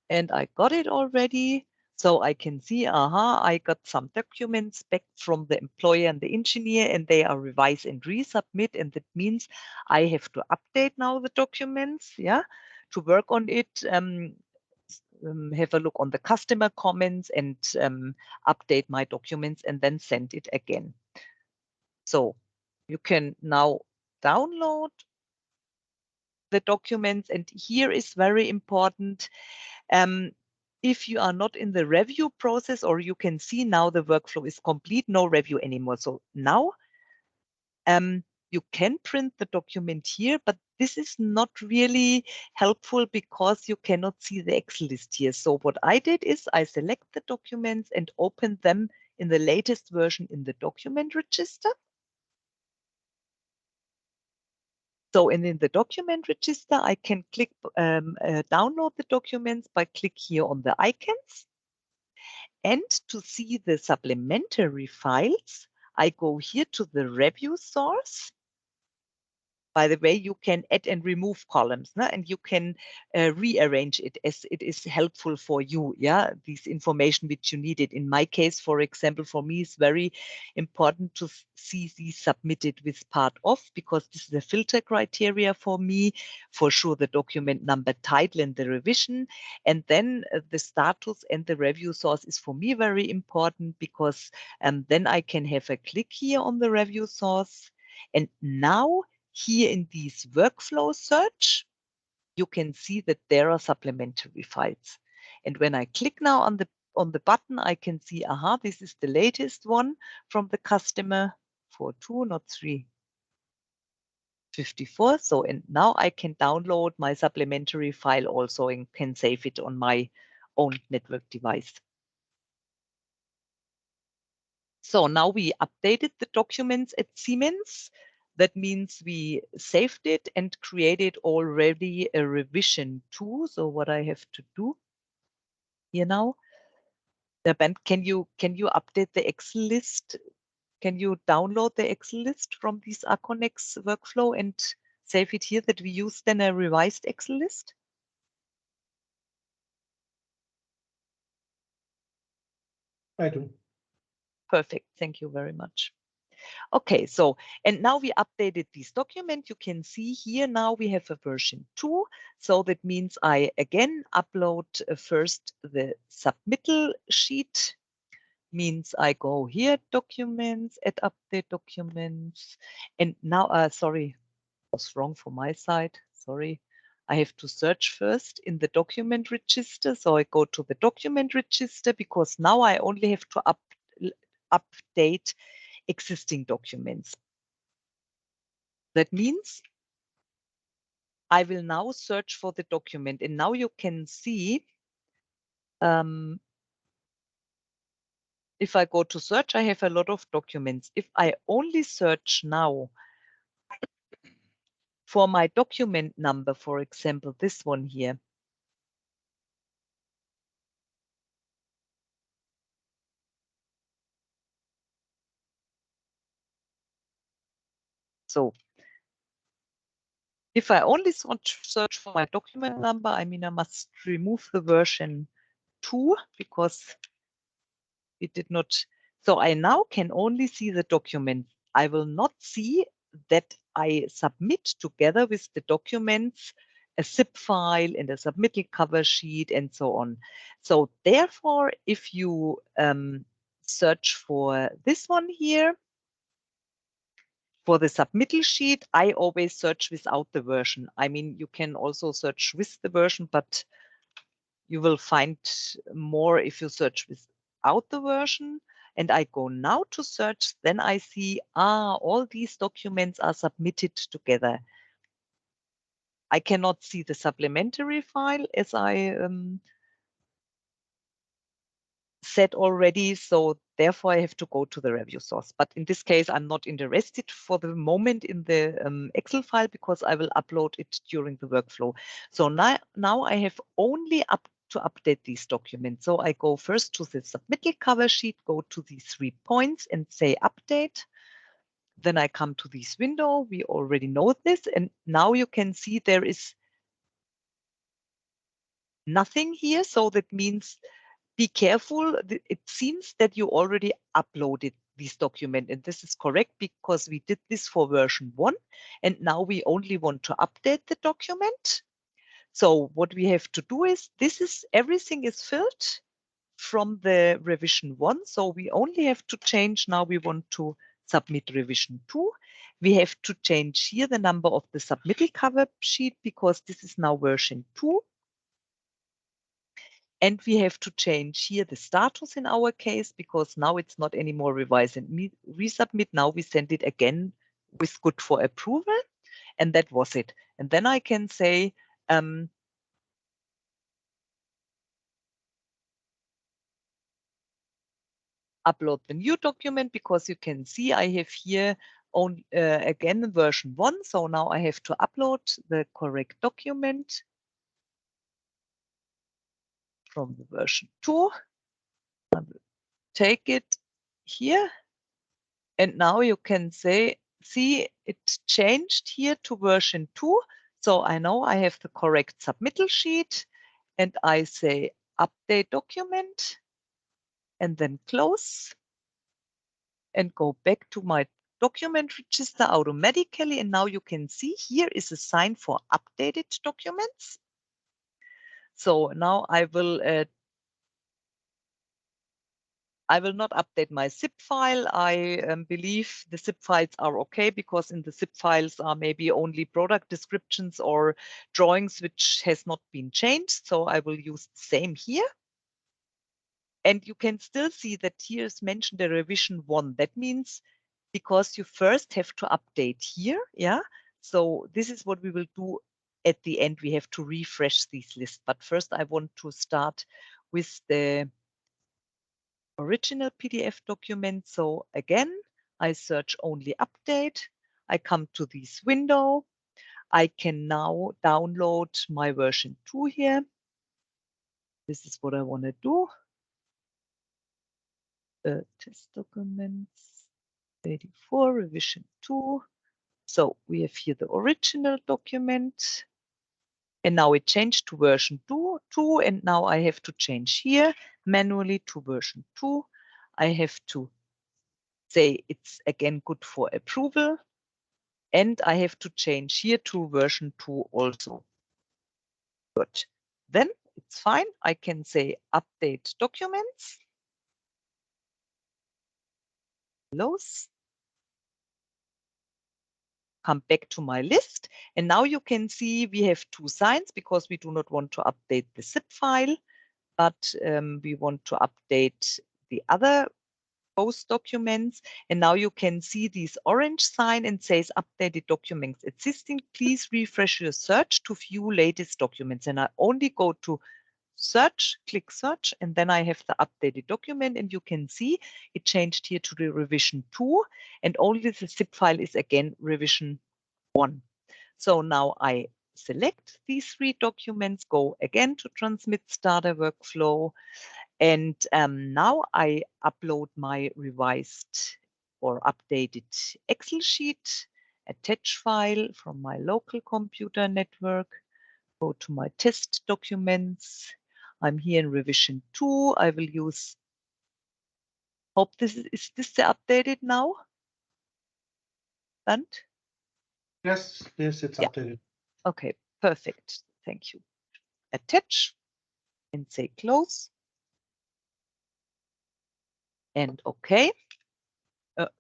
and I got it already. So I can see, I got some documents back from the employer and the engineer, and they are revised and resubmit. And that means I have to update now the documents, yeah, to work on it, have a look on the customer comments, and update my documents, and then send it again. So you can now download the documents, and here is very important. If you are not in the review process, or you can see now the workflow is complete, no review anymore. So now you can print the document here, but this is not really helpful because you cannot see the Excel list here. So what I did is I select the documents and open them in the latest version in the document register. So in the document register, I can click download the documents by click here on the icons. And to see the supplementary files, I go here to the review source. By the way, you can add and remove columns, and you can rearrange it as it is helpful for you. Yeah, this information which you needed. In my case, for example, for me, it's very important to see these submitted with part of, because this is a filter criteria for me. For sure, the document number, title, and the revision. And then the status and the review source is for me very important, because then I can have a click here on the review source. And now, here in this workflow search, you can see that there are supplementary files. And when I click now on the button, I can see, this is the latest one from the customer, 42, not 354. So, and now I can download my supplementary file also and can save it on my own network device. So now we updated the documents at Siemens. That means we saved it and created already a revision 2. So what I have to do here now, Ben, can you update the Excel list? Can you download the Excel list from this Aconex workflow and save it here, that we use then a revised Excel list? I do. Perfect. Thank you very much. Okay, so, and now we updated this document. You can see here now we have a version 2. So that means I again upload first the submittal sheet. Means I go here, documents, add update documents. And now, sorry, was wrong from my side. Sorry. I have to search first in the document register. So I go to the document register because now I only have to update existing documents. That means I will now search for the document, and now you can see if I go to search, I have a lot of documents. If I only search now for my document number, for example, this one here. So if I only search for my document number, I mean, I must remove the version 2 because it did not. So I now can only see the document. I will not see that I submit together with the documents a zip file and a submittal cover sheet and so on. So therefore, if you search for this one here, for the submittal sheet, I always search without the version. I mean, you can also search with the version, but you will find more if you search without the version. And I go now to search, then I see, all these documents are submitted together. I cannot see the supplementary file as I said already. So therefore I have to go to the review source. But in this case, I'm not interested for the moment in the Excel file because I will upload it during the workflow. So now I have only to update these documents. So I go first to the submittal cover sheet, go to these 3 points and say update. Then I come to this window. We already know this. And now you can see there is nothing here. So that means be careful. It seems that you already uploaded this document, and this is correct because we did this for version 1, and now we only want to update the document. So what we have to do is, everything is filled from the revision 1. So we only have to change. Now we want to submit revision 2. We have to change here the number of the submittal cover sheet because this is now version 2. And we have to change here the status in our case because now it's not anymore revise and resubmit. Now we send it again with good for approval. And that was it. And then I can say, upload the new document because you can see I have here again version 1. So now I have to upload the correct document from the version 2. I will take it here. And now you can see it changed here to version 2. So I know I have the correct submittal sheet and I say update document and then close and go back to my document register automatically. And now you can see here is a sign for updated documents. So now I will not update my zip file. I believe the zip files are okay because in the zip files are maybe only product descriptions or drawings which has not been changed. So I will use the same here. And you can still see that here is mentioned the revision 1. That means because you first have to update here. Yeah. So this is what we will do at the end. We have to refresh these lists. But first I want to start with the original PDF document. So again, I search only update. I come to this window. I can now download my version 2 here. This is what I want to do. Test documents 84 revision 2. So we have here the original document. And now it changed to version 2, and now I have to change here manually to version 2. I have to say it's again good for approval. And I have to change here to version 2 also. Good. Then it's fine. I can say update documents. Close. Come back to my list. And now you can see we have 2 signs because we do not want to update the zip file, but we want to update the other both documents. And now you can see this orange sign and says updated documents existing. Please refresh your search to view latest documents. And I only go to search, click search, and then I have the updated document, and you can see it changed here to the revision 2, and only the zip file is again revision 1. So now I select these 3 documents, go again to transmit starter workflow, and now I upload my revised or updated Excel sheet, attach file from my local computer network, go to my test documents. I'm here in revision 2. I will use, hope this is this the updated now? And? Yes, it's updated. Okay, perfect. Thank you. Attach and say close. And okay.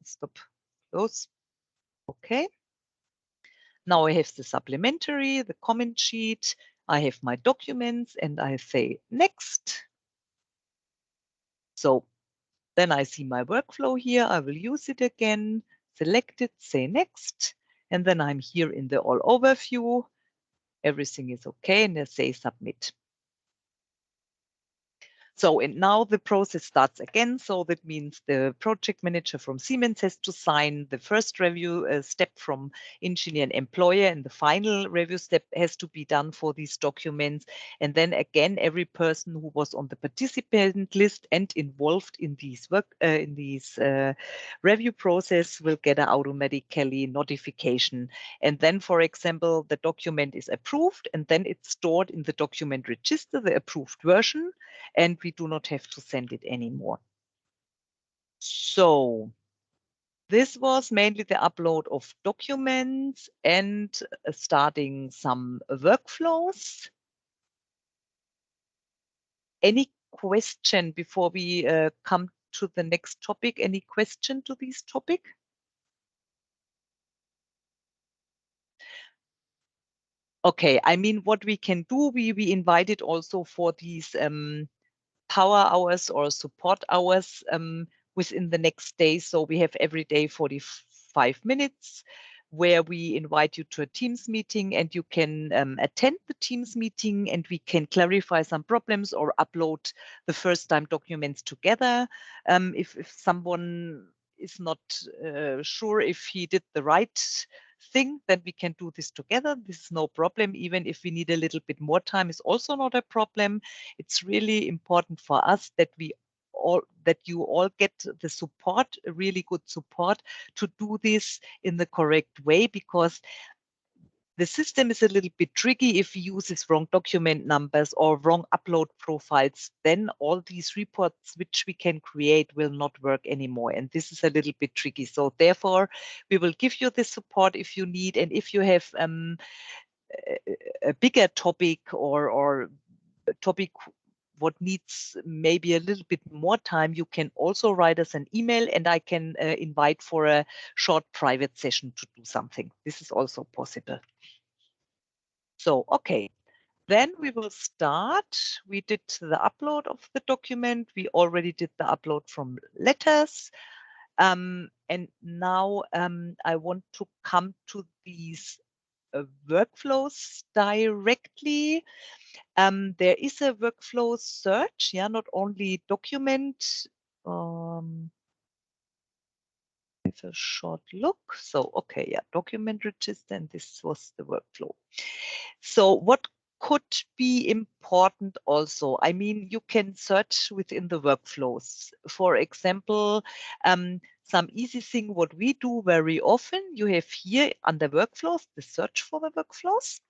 Stop. Close. Okay. Now I have the supplementary, the comment sheet. I have my documents and I say next. So then I see my workflow here. I will use it again, select it, say next. And then I'm here in the all overview. Everything is okay. And I say submit. So, and now the process starts again. So that means the project manager from Siemens has to sign the first review step from engineer and employer, and the final review step has to be done for these documents. And then again, every person who was on the participant list and involved in these review process will get an automatically notification. And then, for example, the document is approved, and then it's stored in the document register, the approved version, and we do not have to send it anymore. So this was mainly the upload of documents and starting some workflows. Any question before we come to the next topic? Any question to this topic? Okay, I mean, what we can do, we invited also for these power hours or support hours within the next day. So we have every day 45 minutes where we invite you to a Teams meeting, and you can attend the Teams meeting, and we can clarify some problems or upload the first time documents together. If someone is not sure if he did the right thing, then we can do this together. This is no problem. Even if we need a little bit more time, is also not a problem. It's really important for us that you all get the support, really good support, to do this in the correct way, because the system is a little bit tricky. If it uses wrong document numbers or wrong upload profiles, then all these reports which we can create will not work anymore. And this is a little bit tricky. So therefore, we will give you the support if you need. And if you have a bigger topic or a topic what needs maybe a little bit more time, you can also write us an email, and I can invite for a short private session to do something. This is also possible. So, okay, then we will start. We did the upload of the document. We already did the upload from letters. And now I want to come to these workflows directly. There is a workflow search, yeah, not only document. Have a short look. So, okay, yeah, document register, and this was the workflow. So what could be important also? I mean, you can search within the workflows. For example, some easy thing what we do very often, you have here under workflows, the search for the workflows.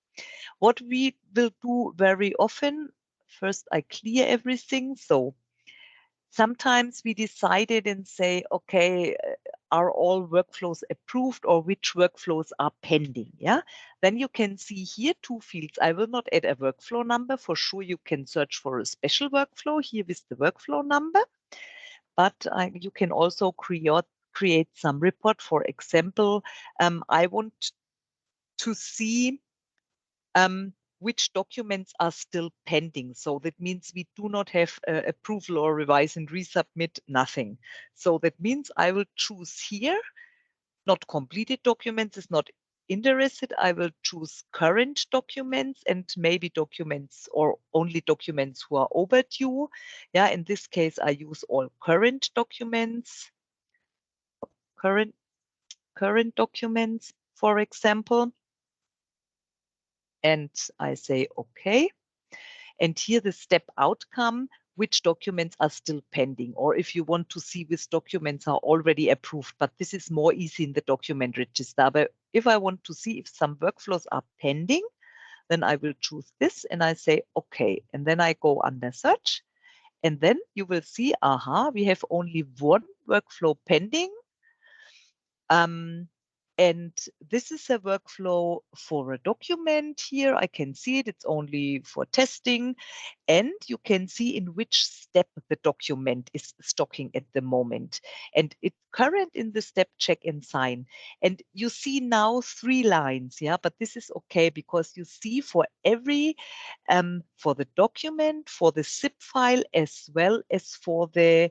What we will do very often, first I clear everything. So sometimes we decided and say, okay, are all workflows approved or which workflows are pending? Yeah, then you can see here 2 fields. I will not add a workflow number. For sure, you can search for a special workflow here with the workflow number, but you can also create some report. For example, I want to see which documents are still pending. So that means we do not have approval or revise and resubmit, nothing. So that means I will choose here, not completed documents is not interested. I will choose current documents and maybe documents or only documents who are overdue. Yeah, in this case, I use all current documents, current documents, for example. And I say, okay. And here the step outcome, which documents are still pending, or if you want to see which documents are already approved, but this is more easy in the document register. But if I want to see if some workflows are pending, then I will choose this and I say, okay. And then I go under search. And then you will see, we have only one workflow pending. And this is a workflow for a document here. I can see it. It's only for testing. And you can see in which step the document is stocking at the moment. And it's current in the step check and sign. And you see now 3 lines. Yeah, but this is okay because you see for every, for the document, for the zip file, as well as for the,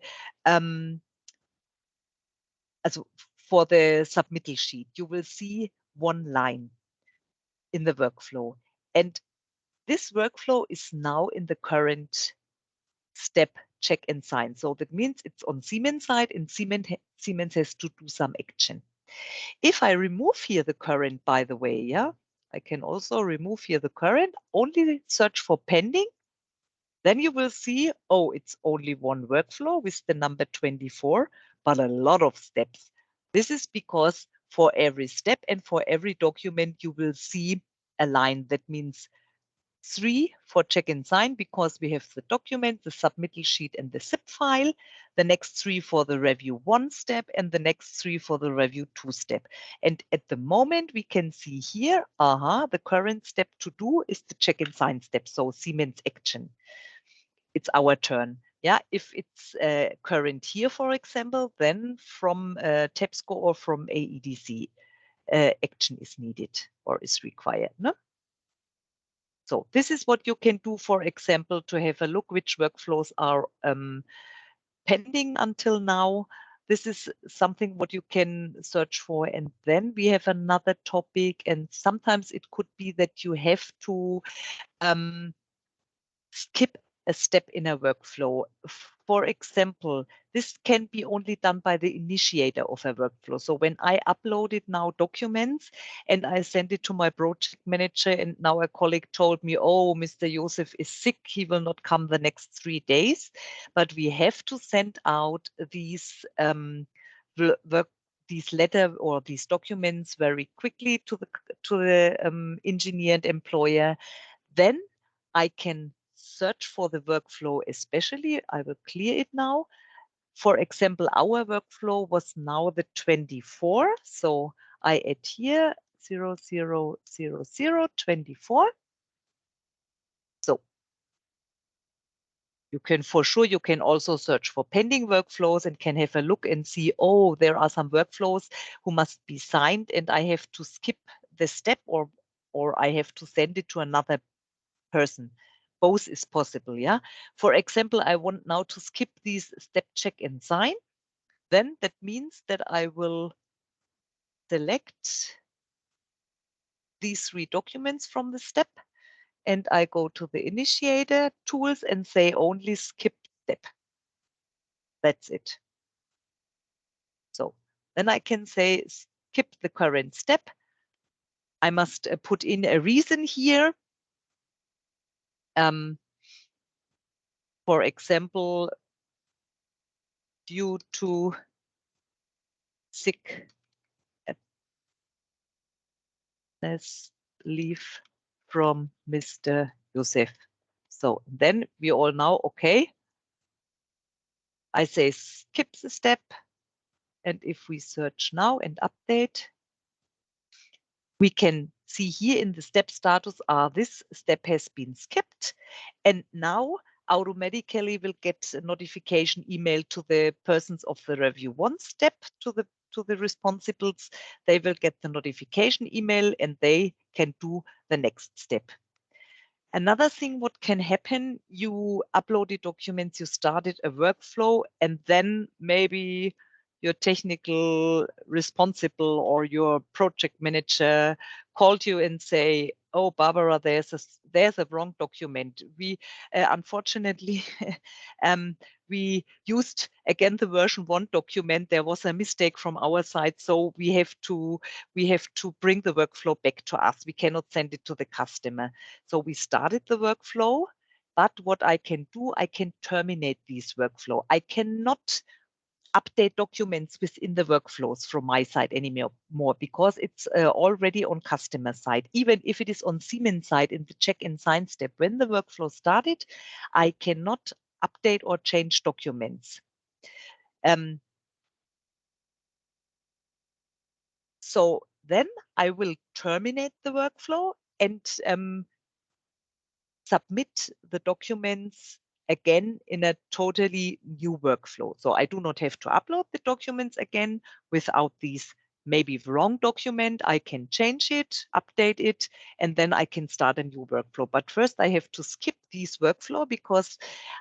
for the submittal sheet, you will see 1 line in the workflow. And this workflow is now in the current step check and sign. So that means it's on Siemens side and Siemens has to do some action. If I remove here the current, by the way, yeah, I can also remove here the current, only search for pending. Then you will see, oh, it's only 1 workflow with the number 24, but a lot of steps. This is because for every step and for every document, you will see a line. That means 3 for check and sign because we have the document, the submittal sheet, and the zip file. The next 3 for the review 1 step and the next 3 for the review 2 step. And at the moment, we can see here, the current step to do is the check and sign step. So Siemens action. It's our turn. Yeah, if it's current here, for example, then from TEPSCO or from AEDC, action is needed or is required. No? So this is what you can do, for example, to have a look which workflows are pending until now. This is something what you can search for. And then we have another topic, and sometimes it could be that you have to skip a step in a workflow. For example, this can be only done by the initiator of a workflow. So when I uploaded now documents and I send it to my project manager, and now a colleague told me, oh, Mr. Josef is sick, he will not come the next 3 days, but we have to send out these these letter or these documents very quickly to the engineer and employer. Then I can search for the workflow, especially. I will clear it now. For example, our workflow was now the 24. So I add here 000024. So you can, for sure, you can also search for pending workflows and can have a look and see, oh, there are some workflows who must be signed and I have to skip the step or I have to send it to another person. Both is possible, yeah. For example, I want now to skip these step check and sign. Then that means that I will select these 3 documents from the step and I go to the initiator tools and say only skip step. That's it. So then I can say skip the current step. I must put in a reason here. For example, due to sick leave from Mr. Josef. So then we all know, okay, I say skip the step. And if we search now and update, we can see here in the step status, this step has been skipped. And now automatically will get a notification email to the persons of the review 1 step, to the responsibles. They will get the notification email and they can do the next step. Another thing what can happen, you uploaded documents, you started a workflow, and then maybe your technical responsible or your project manager called you and say, "Oh, Barbara, there's a wrong document. We unfortunately we used again the version 1 document. There was a mistake from our side, so we have to bring the workflow back to us. We cannot send it to the customer." So we started the workflow, but what I can do, I can terminate this workflow. I cannot update documents within the workflows from my side anymore because it's already on customer side. Even if it is on Siemens side in the check and sign step, when the workflow started, I cannot update or change documents. So then I will terminate the workflow and submit the documents again in a totally new workflow. So I do not have to upload the documents again without these maybe wrong document. I can change it, update it, and then I can start a new workflow. But first I have to skip this workflow because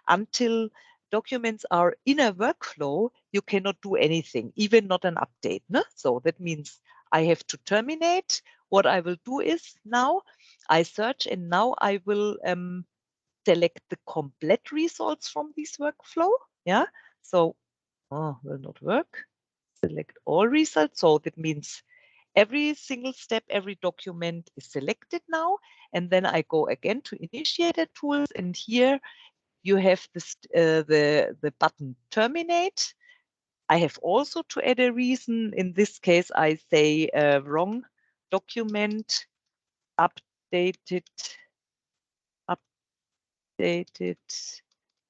until documents are in a workflow, you cannot do anything, even not an update. No? So that means I have to terminate. What I will do is now I search and now I will select the complete results from this workflow. Yeah, so will not work. Select all results. So that means every single step, every document is selected now. And then I go again to Initiator Tools, and here you have this the button Terminate. I have also to add a reason. In this case, I say wrong document, updated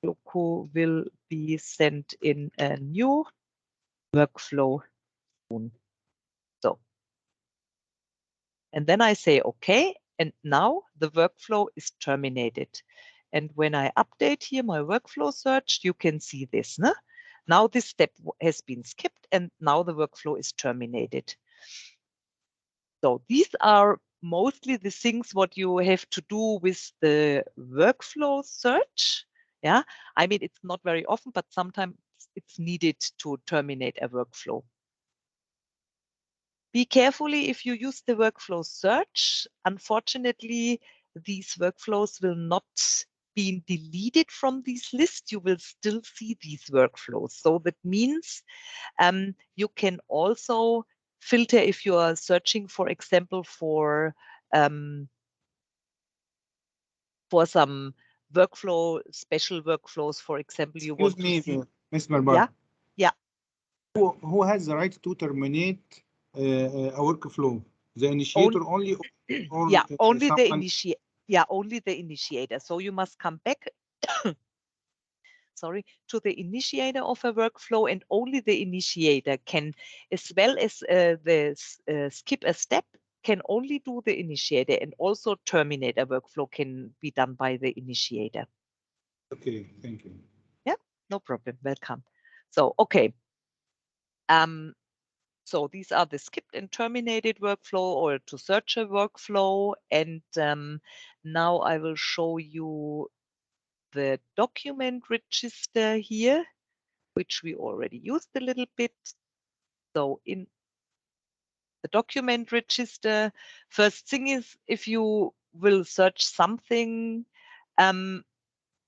docu will be sent in a new workflow soon. So, and then I say okay, and now the workflow is terminated. And when I update here my workflow search, you can see this. No? Now this step has been skipped and now the workflow is terminated. So these are mostly the things what you have to do with the workflow search. Yeah, I mean, it's not very often, but sometimes it's needed to terminate a workflow. Be carefully if you use the workflow search. Unfortunately, these workflows will not be deleted from this list. You will still see these workflows. So that means you can also filter if you are searching, for example, for some workflow, special workflows. For example, you want to see. Ms. Barbara. Yeah. Who has the right to terminate a workflow? The initiator only, or yeah, only the initiator. Yeah, only the initiator. So you must come back. Sorry, to the initiator of a workflow, and only the initiator can, as well as the skip a step, can only do the initiator, and also terminate a workflow can be done by the initiator. Okay, thank you. Yeah, no problem. Welcome. So, okay. So these are the skipped and terminated workflow, or to search a workflow. And now I will show you the document register here, which we already used a little bit. So in the document register, first thing is, if you will search something,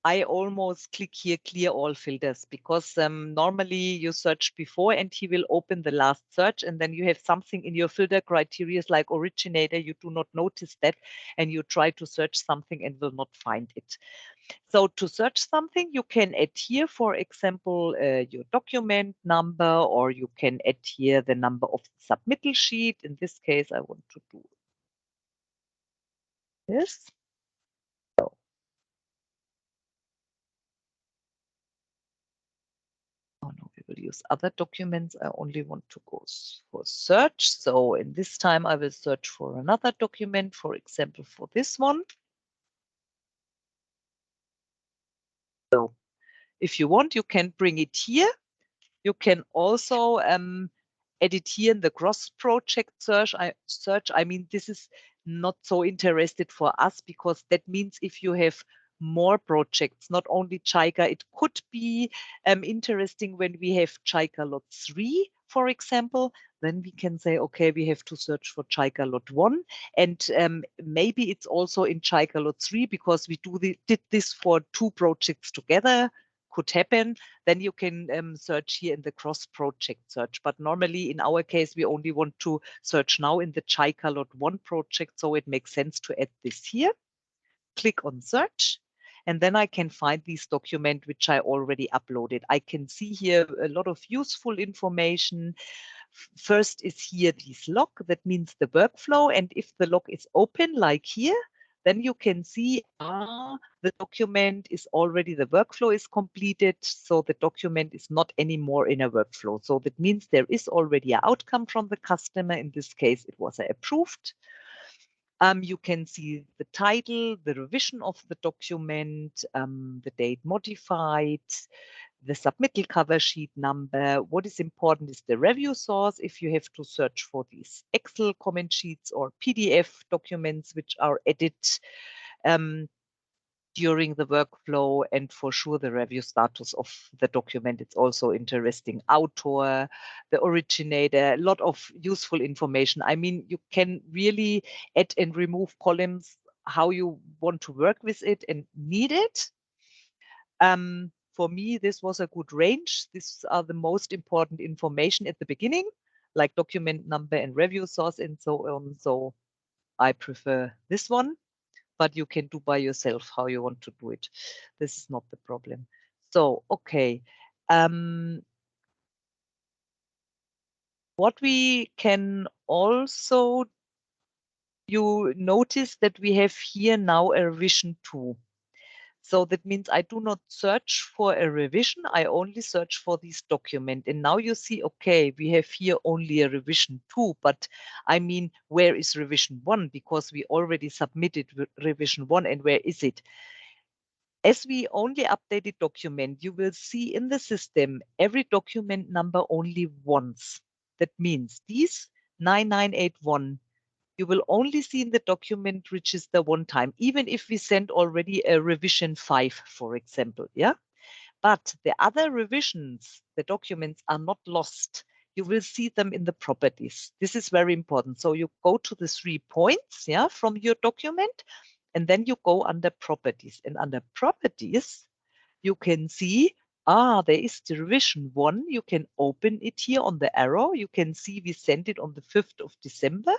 I almost click here, clear all filters, because normally you search before and he will open the last search, and then you have something in your filter criteria like originator, you do not notice that, and you try to search something and will not find it. So to search something, you can add here, for example, your document number, or you can add here the number of the submittal sheet. In this case, I want to do this. So use other documents. I only want to go for search. So in this time, I will search for another document, for example, for this one. So if you want, you can bring it here. You can also edit here in the cross-project search. I mean, this is not so interested for us because that means if you have more projects, not only Jica, it could be interesting when we have Jica Lot3, for example, then we can say, okay, we have to search for Jica Lot1. And maybe it's also in Jica Lot3 because we did this for 2 projects together. Could happen, then you can search here in the cross-project search. But normally in our case, we only want to search now in the Jica Lot1 project, so it makes sense to add this here. Click on search, and then I can find this document which I already uploaded. I can see here a lot of useful information. First is here this log, that means the workflow, and if the log is open like here, then you can see the document is already, the workflow is completed, so the document is not anymore in a workflow. So that means there is already an outcome from the customer. In this case, it was approved. You can see the title, the revision of the document, the date modified, the submittal cover sheet number. What is important is the review source. If you have to search for these Excel comment sheets or PDF documents which are added during the workflow, and for sure the review status of the document. It's also interesting. Author, the originator, a lot of useful information. I mean, you can really add and remove columns how you want to work with it and need it. For me, this was a good range. These are the most important information at the beginning, like document number and review source and so on. So I prefer this one, but you can do by yourself how you want to do it. This is not the problem. So, okay. What we can also, you notice that we have here now a revision 2. So that means I do not search for a revision. I only search for this document. And now you see, okay, we have here only a revision 2, but I mean, where is revision 1? Because we already submitted revision 1, and where is it? As we only updated document, you will see in the system every document number only once. That means these 9981, you will only see in the document register one time, even if we send already a revision 5, for example, yeah? But the other revisions, the documents are not lost. You will see them in the properties. This is very important. So you go to the 3 points, yeah, from your document, and then you go under properties. And under properties, you can see, there is the revision 1. You can open it here on the arrow. You can see we sent it on the 5th of December.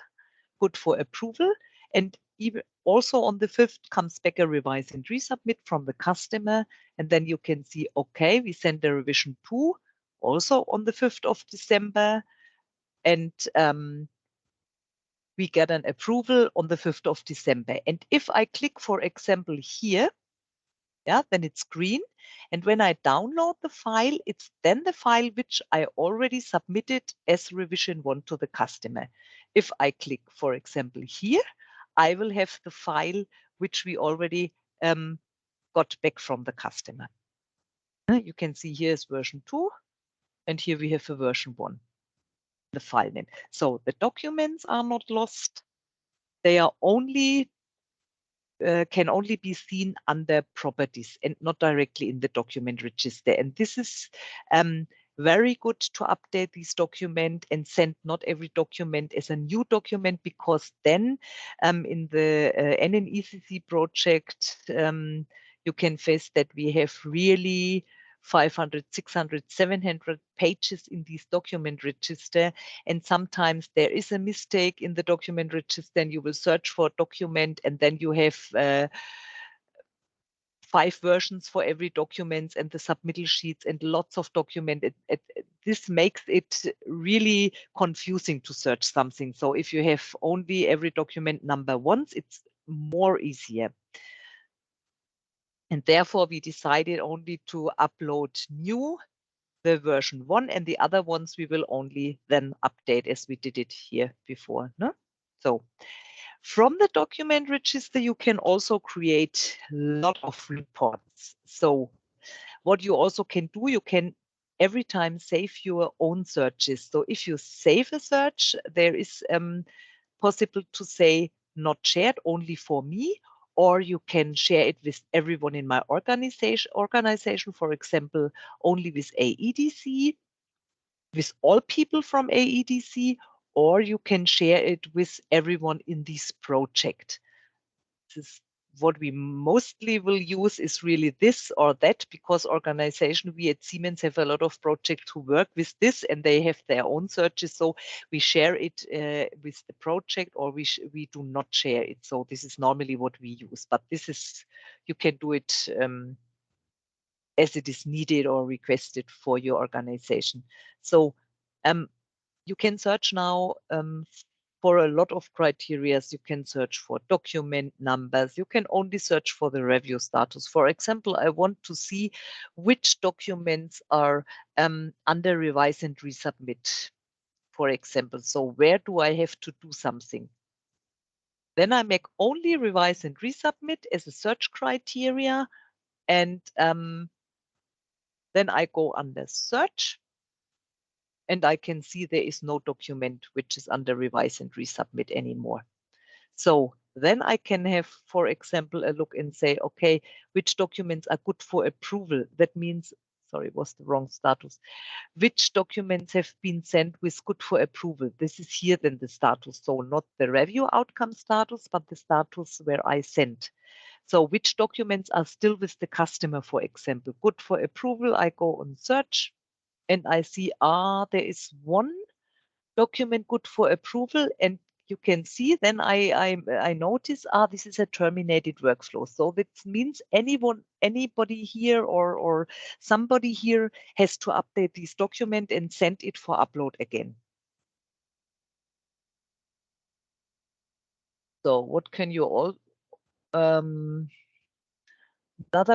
Good for approval, and even also on the 5th comes back a revise and resubmit from the customer, and then you can see, okay, we send the revision 2 also on the 5th of December, and we get an approval on the 5th of December. And if I click, for example, here, yeah, then it's green. And when I download the file, it's then the file which I already submitted as revision 1 to the customer. If I click, for example, here, I will have the file which we already got back from the customer. You can see here is version 2, and here we have a version 1, the file name. So the documents are not lost. They are only can only be seen under properties and not directly in the document register. And this is very good to update this document and send not every document as a new document, because then in the NNECC project, you can face that we have really 500, 600, 700 pages in this document register. And sometimes there is a mistake in the document register, and you will search for a document, and then you have 5 versions for every document and the submittal sheets and lots of documents. This makes it really confusing to search something. So if you have only every document number once, it's more easier. And therefore, we decided only to upload new the version 1, and the other ones we will only then update as we did it here before. No? So from the document register, you can also create a lot of reports. So what you also can do, you can every time save your own searches. So if you save a search, there is possible to say not shared, only for me, or you can share it with everyone in my organization, for example, only with AEDC, with all people from AEDC, or you can share it with everyone in this project. This is what we mostly will use is really this or that, because organization, we at Siemens have a lot of projects who work with this and they have their own searches. So we share it with the project, or we do not share it. So this is normally what we use, but this is, you can do it as it is needed or requested for your organization. So you can search now for a lot of criteria. You can search for document numbers. You can only search for the review status. For example, I want to see which documents are under revise and resubmit, for example. So where do I have to do something? Then I make only revise and resubmit as a search criteria. And then I go under search. And I can see there is no document which is under revise and resubmit anymore. So then I can have, for example, a look and say, okay, which documents are good for approval? That means, sorry, it was the wrong status. Which documents have been sent with good for approval? This is here then the status. So not the review outcome status, but the status where I sent. So which documents are still with the customer, for example? Good for approval, I go on search. And I see, there is one document good for approval, and you can see then I notice, this is a terminated workflow. So that means anybody here or somebody here has to update this document and send it for upload again. So what can you all, other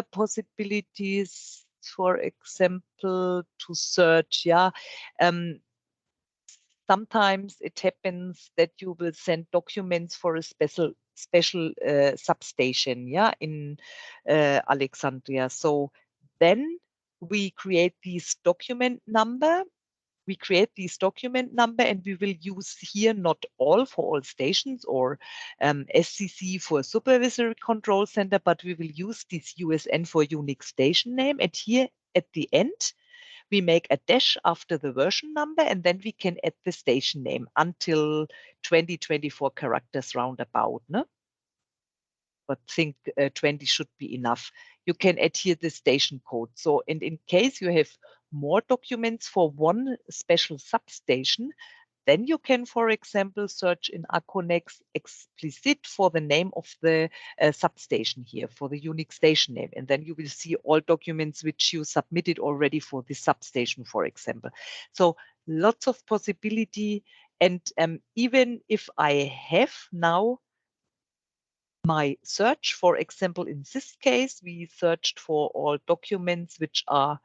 possibilities, for example, to search, sometimes it happens that you will send documents for a special substation, in Alexandria. So then we create this document number. We create this document number, and we will use here not all for all stations or SCC for supervisory control center, but we will use this USN for unique station name. And here at the end, we make a dash after the version number, and then we can add the station name until 2024 characters roundabout. No? But think 20 should be enough. You can add here the station code. So, and in case you have more documents for one special substation, then you can, for example, search in Aconex explicit for the name of the substation here, for the unique station name. And then you will see all documents which you submitted already for this substation, for example. So lots of possibility. And even if I have now my search, for example, in this case, we searched for all documents which are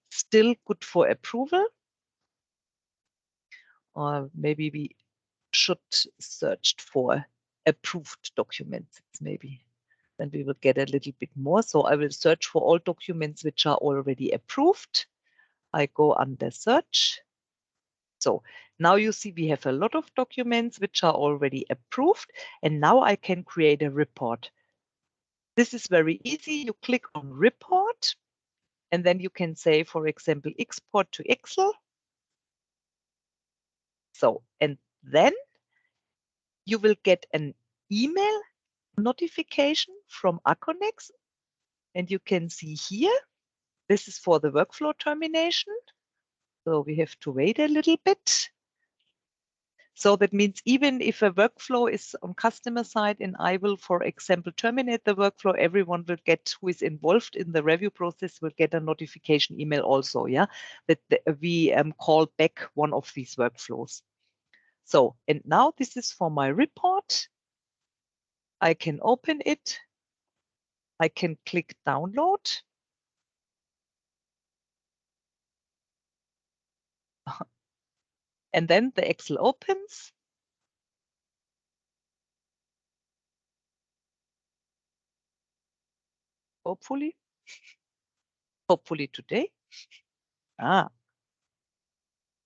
still good for approval. Or maybe we should search for approved documents, maybe. Then we will get a little bit more. So I will search for all documents which are already approved. I go under search. So now you see we have a lot of documents which are already approved. And now I can create a report. This is very easy. You click on report, and then you can say, for example, export to Excel. So, and then you will get an email notification from Aconex, and you can see here, this is for the workflow termination. So we have to wait a little bit. So that means even if a workflow is on customer side and I will, for example, terminate the workflow, everyone will get, who is involved in the review process, will get a notification email also, that we call back one of these workflows. So, and now this is for my report. I can open it. I can click download. And then the Excel opens. Hopefully today.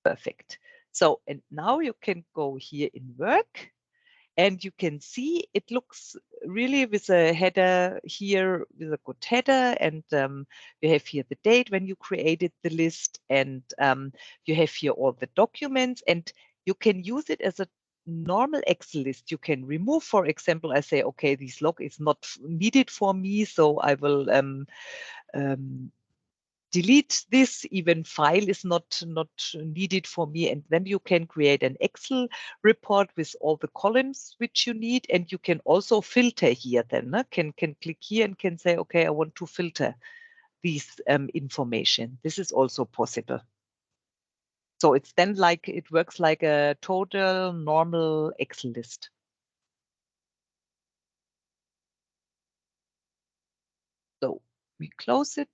Perfect. So, and now you can go here in work, and you can see it looks really with a header here, with a good header, and you have here the date when you created the list, and you have here all the documents, and you can use it as a normal Excel list. You can remove, for example, I say, okay, this log is not needed for me, so I will delete this, even file is not needed for me, and then you can create an Excel report with all the columns which you need, and you can also filter here then, can click here and can say, okay, I want to filter these information. This is also possible. So it's then like, it works like a total normal Excel list. So we close it.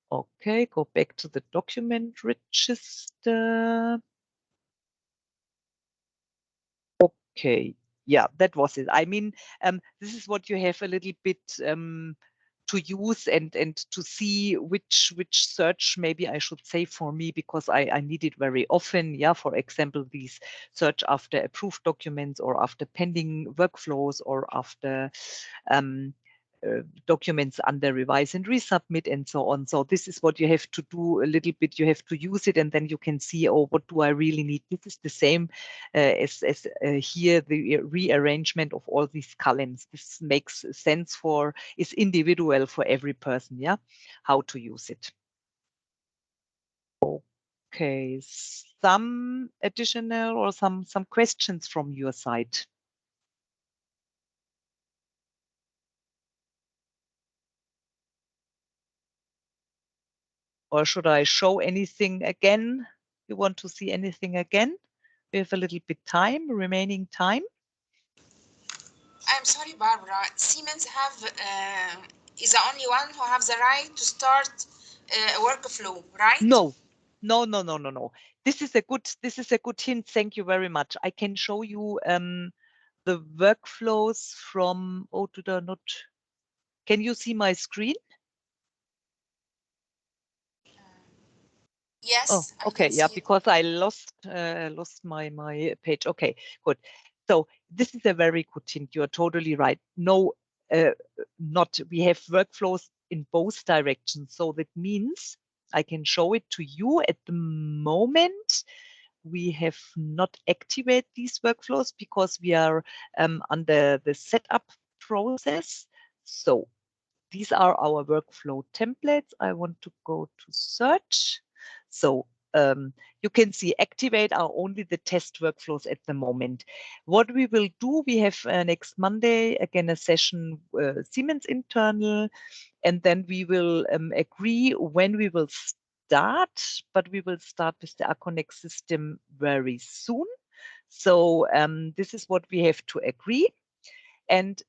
Okay, go back to the document register. Okay, yeah, that was it. I mean, this is what you have a little bit to use and to see which search maybe I should say for me, because I need it very often. Yeah, for example, these search after approved documents or after pending workflows or after documents under revise and resubmit and so on. So this is what you have to do a little bit. You have to use it, and then you can see, oh, what do I really need? This is the same as here, the rearrangement of all these columns. This makes sense for, is individual for every person, yeah, how to use it. Okay, some additional or some questions from your side? Or should I show anything again? You want to see anything again? We have a little bit time, remaining time. I'm sorry, Barbara. Siemens is the only one who have the right to start a workflow, right? No. This is a good hint. Thank you very much. I can show you the workflows from. Oh, did I not? Can you see my screen? Yes. Oh, okay. Yeah, because I lost my page. Okay, good. So this is a very good hint. You are totally right. No, we have workflows in both directions. So that means I can show it to you at the moment. We have not activated these workflows because we are under the setup process. So these are our workflow templates. I want to go to search. So you can see activate are only the test workflows at the moment. What we will do, we have next Monday, again, a session Siemens internal, and then we will agree when we will start, but we will start with the Aconex system very soon. So this is what we have to agree. And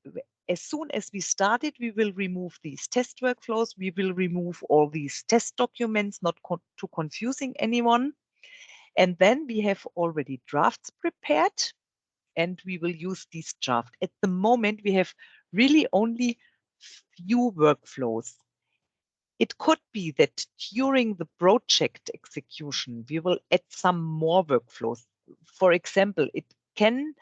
as soon as we start it, we will remove these test workflows. We will remove all these test documents, not too confusing anyone. And then we have already drafts prepared, and we will use these drafts. At the moment, we have really only few workflows. It could be that during the project execution, we will add some more workflows. For example, it can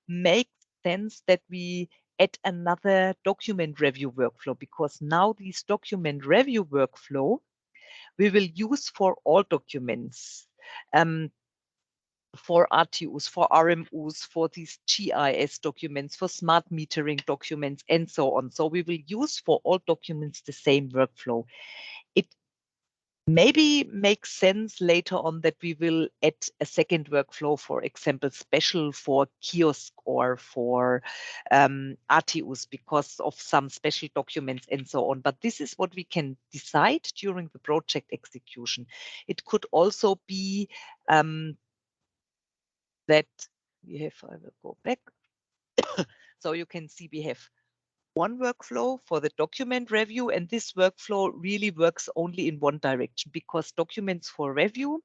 make sense that we add another document review workflow, because now this document review workflow we will use for all documents, for RTUs, for RMUs, for these GIS documents, for smart metering documents, and so on. So we will use for all documents the same workflow. It maybe makes sense later on that we will add a second workflow, for example, special for kiosk or for RTUs because of some special documents and so on. But this is what we can decide during the project execution. It could also be that we have, I will go back. So you can see we have one workflow for the document review, and this workflow really works only in one direction, because documents for review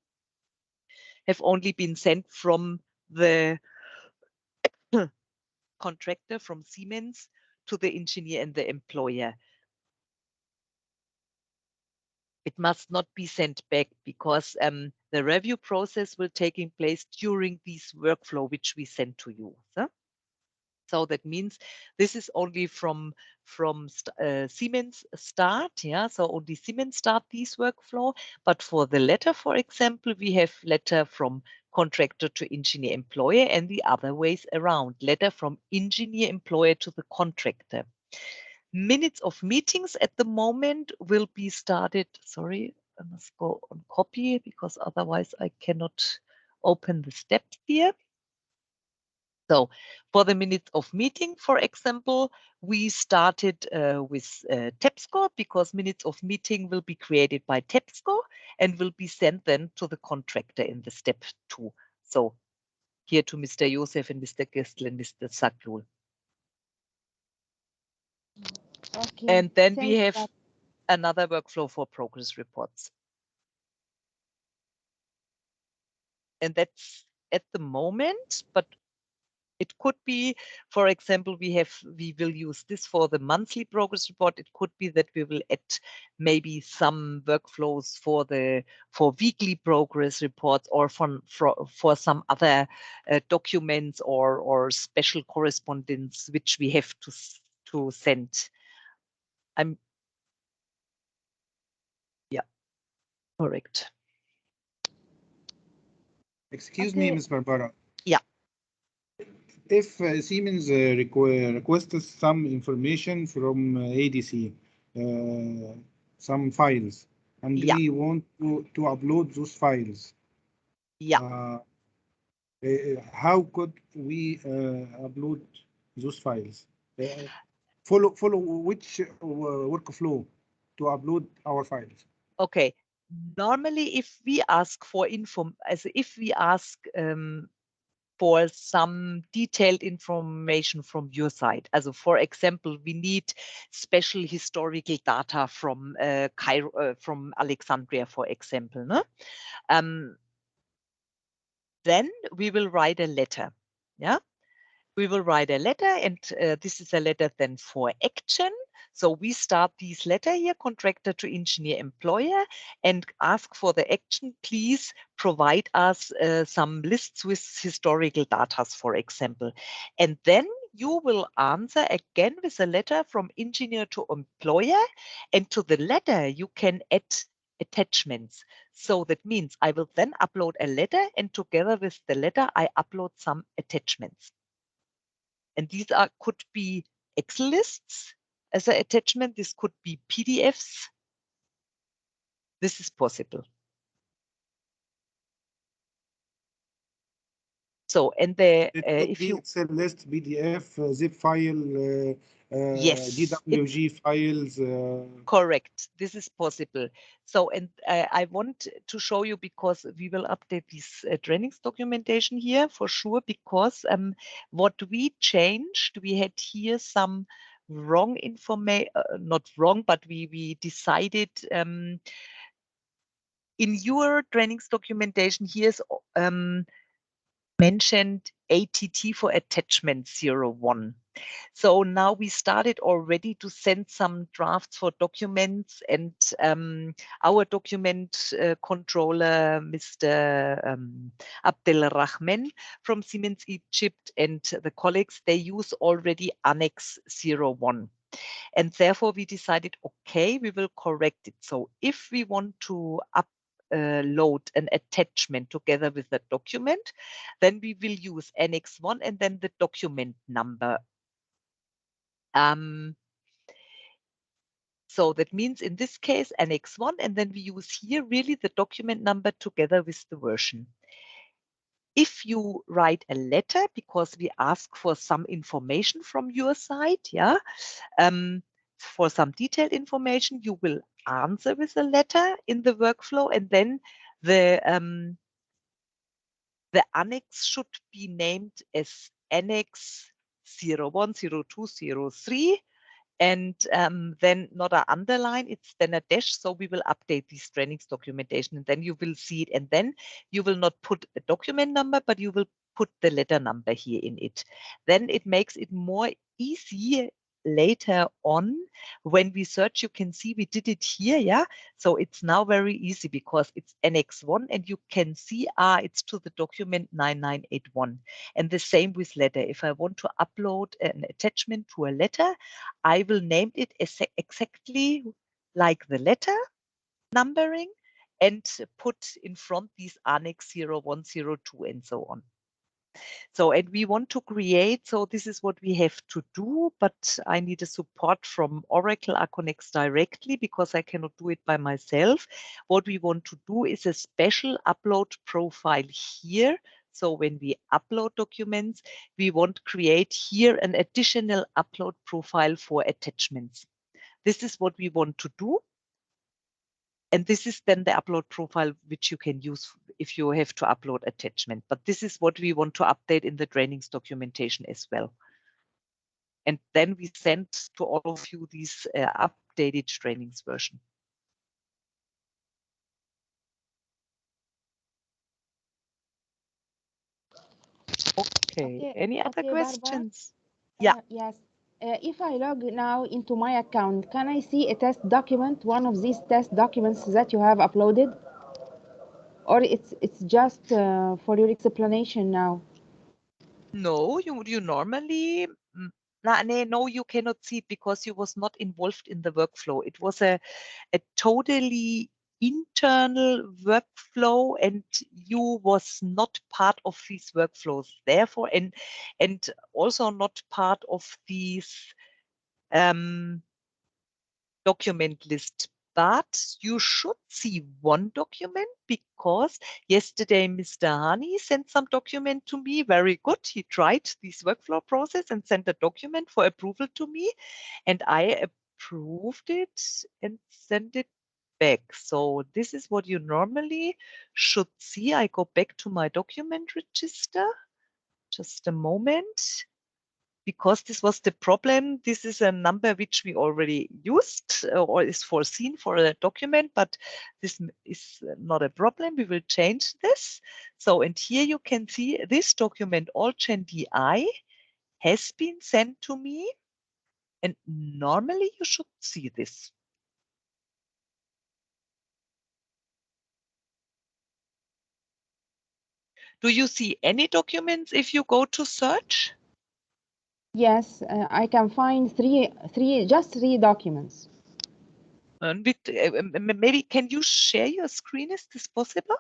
have only been sent from the contractor, from Siemens, to the engineer and the employer. It must not be sent back, because the review process will taking place during this workflow which we send to you. So that means this is only from Siemens start, yeah. So only Siemens start this workflow. But for the letter, for example, we have letter from contractor to engineer employer, and the other ways around, letter from engineer employer to the contractor. Minutes of meetings at the moment will be started. Sorry, I must go on copy, because otherwise I cannot open the steps here. So for the minutes of meeting, for example, we started with TEPSCO, because minutes of meeting will be created by TEPSCO and will be sent then to the contractor in the step 2. So here to Mr. Josef and Mr. Gestel and Mr. Saklul. Okay. And then we have another workflow for progress reports. And that's at the moment, but it could be, for example, we will use this for the monthly progress report. It could be that we will add maybe some workflows for weekly progress reports, or for some other documents or special correspondence which we have to send. Yeah, correct. Excuse me, Ms. Barbara. Yeah. If Siemens requests some information from ADC, some files, and we want to upload those files, how could we upload those files? Follow which workflow to upload our files? Okay. Normally, if we ask for for some detailed information from your side. Also, for example, we need special historical data from Cairo, from Alexandria, for example. No? Then we will write a letter. Yeah, we will write a letter, and this is a letter then for action. So we start this letter here, contractor to engineer employer, and ask for the action. Please provide us some lists with historical data, for example. And then you will answer again with a letter from engineer to employer, and to the letter you can add attachments. So that means I will then upload a letter, and together with the letter I upload some attachments. And these could be Excel lists as an attachment. This could be PDFs. This is possible. So, and if you Excel list, PDF, zip file, yes, DWG files. Correct. This is possible. So, and I want to show you, because we will update this trainings documentation here for sure, because what we changed, we had here some wrong information, not wrong, but we decided in your trainings documentation, here's mentioned ATT for attachment 01. So now we started already to send some drafts for documents, and our document controller, Mr. Abdelrahman from Siemens Egypt, and the colleagues, they use already Annex 01. And therefore we decided, okay, we will correct it. So if we want to load an attachment together with the document, then we will use Annex 1 and then the document number. So that means in this case Annex 1, and then we use here really the document number together with the version. If you write a letter, because we ask for some information from your side, yeah, for some detailed information, you will answer with a letter in the workflow, and then the annex should be named as Annex 01, 02, 03, and then not an underline, it's then a dash. So we will update this trainings documentation, and then you will see it. And then you will not put a document number, but you will put the letter number here in it. Then it makes it more easy later on when we search. You can see we did it here, yeah. So it's now very easy because it's Annex 1, and you can see it's to the document 9981. And the same with letter. If I want to upload an attachment to a letter, I will name it exactly like the letter numbering and put in front these Annex 0102 and so on. So, and we want to create, so this is what we have to do, but I need a support from Oracle Aconex directly because I cannot do it by myself. What we want to do is a special upload profile here. So when we upload documents, we want to create here an additional upload profile for attachments. This is what we want to do. And this is then the upload profile which you can use if you have to upload attachment. But this is what we want to update in the trainings documentation as well. And then we send to all of you this updated trainings version. Okay. Any other questions? Barbara? Yeah. Yes. If I log now into my account, can I see a test document, one of these test documents that you have uploaded? Or it's just for your explanation now? No, you normally, no, you cannot see it because you was not involved in the workflow. It was a totally internal workflow, and you was not part of these workflows. Therefore, and also not part of these document list. But you should see one document because yesterday Mr. Hani sent some document to me. Very good. He tried this workflow process and sent a document for approval to me, and I approved it and sent it back. So this is what you normally should see. I go back to my document register. Just a moment. Because this was the problem. This is a number which we already used or is foreseen for a document, but this is not a problem. We will change this. So, and here you can see this document, All-Gen DI, has been sent to me. And normally you should see this. Do you see any documents if you go to search? Yes, I can find just three documents. And with, maybe can you share your screen? Is this possible?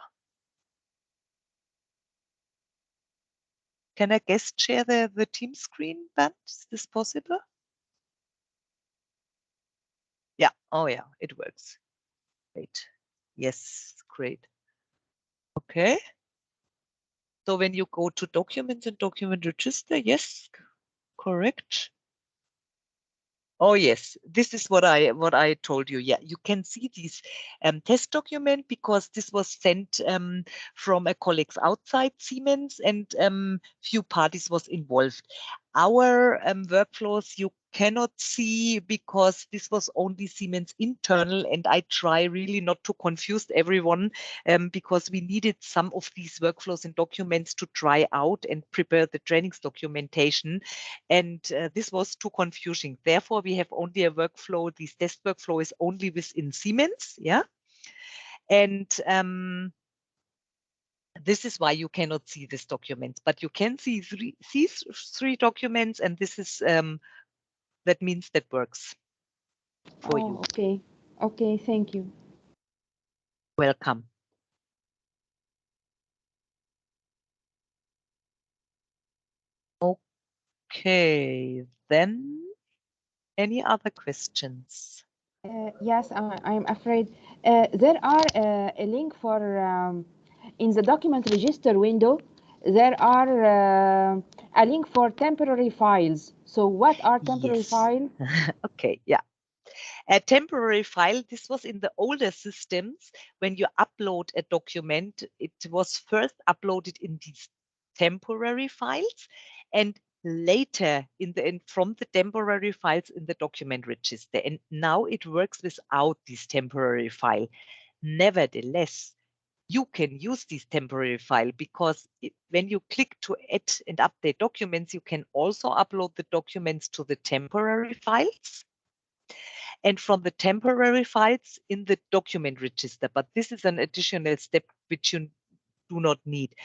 Can I guest share the team screen, Ben? Is this possible? Yeah. Oh, yeah, it works. Great. Yes, great. Okay. So when you go to documents and document register, yes, correct. Oh yes, this is what I told you. Yeah, you can see this test document because this was sent from a colleagues outside Siemens, and few parties was involved. Our workflows you cannot see because this was only Siemens internal, and I try really not to confuse everyone because we needed some of these workflows and documents to try out and prepare the trainings documentation, and this was too confusing. Therefore, we have only a workflow. This test workflow is only within Siemens, yeah, and this is why you cannot see this document, but you can see these three documents, and this is that means that works for you. Okay. Okay, thank you. Welcome. Okay, then any other questions? Yes, I'm afraid there are a link for in the document register window. There are a link for temporary files. So what are temporary files? Okay, yeah. A temporary file, this was in the older systems. When you upload a document, it was first uploaded in these temporary files. And later from the temporary files in the document register. And now it works without this temporary file. Nevertheless, you can use this temporary file because when you click to add and update documents, you can also upload the documents to the temporary files and from the temporary files in the document register. But this is an additional step which you do not need.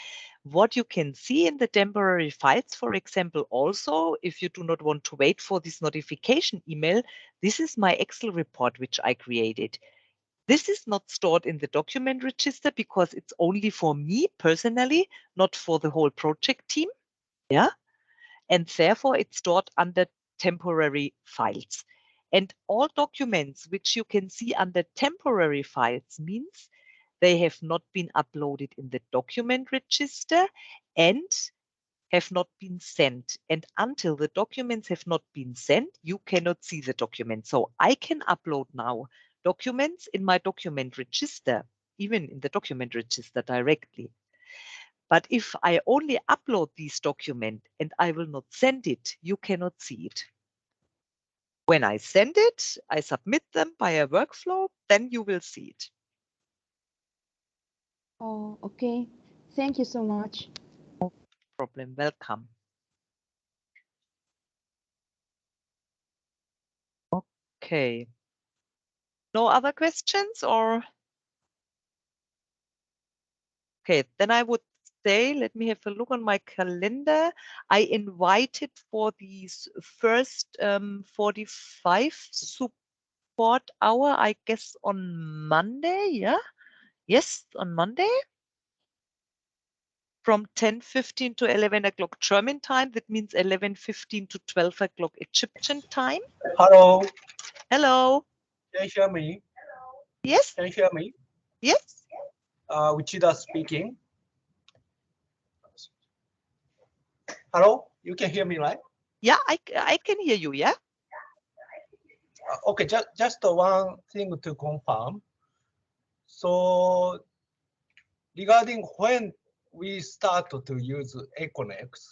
What you can see in the temporary files, for example, also, if you do not want to wait for this notification email, this is my Excel report which I created. This is not stored in the document register because it's only for me personally, not for the whole project team. Yeah. And therefore it's stored under temporary files. And all documents which you can see under temporary files means they have not been uploaded in the document register and have not been sent. And until the documents have not been sent, you cannot see the document. So I can upload now documents in my document register, even in the document register directly. But if I only upload this document and I will not send it, you cannot see it. When I send it, I submit them by a workflow, then you will see it. Oh, okay. Thank you so much. No problem. Welcome. Okay. No other questions or? Okay, then I would say, let me have a look on my calendar. I invited for these first 45 support hour, I guess on Monday, yeah? Yes, on Monday. From 10:15 to 11 o'clock German time. That means 11:15 to 12 o'clock Egyptian time. Hello. Hello. Can you hear me? Yes. Can you hear me? Yes. Uchida speaking. Hello. You can hear me, right? Yeah, I can hear you. Yeah. Okay. Just one thing to confirm. So regarding when we start to use Aconex,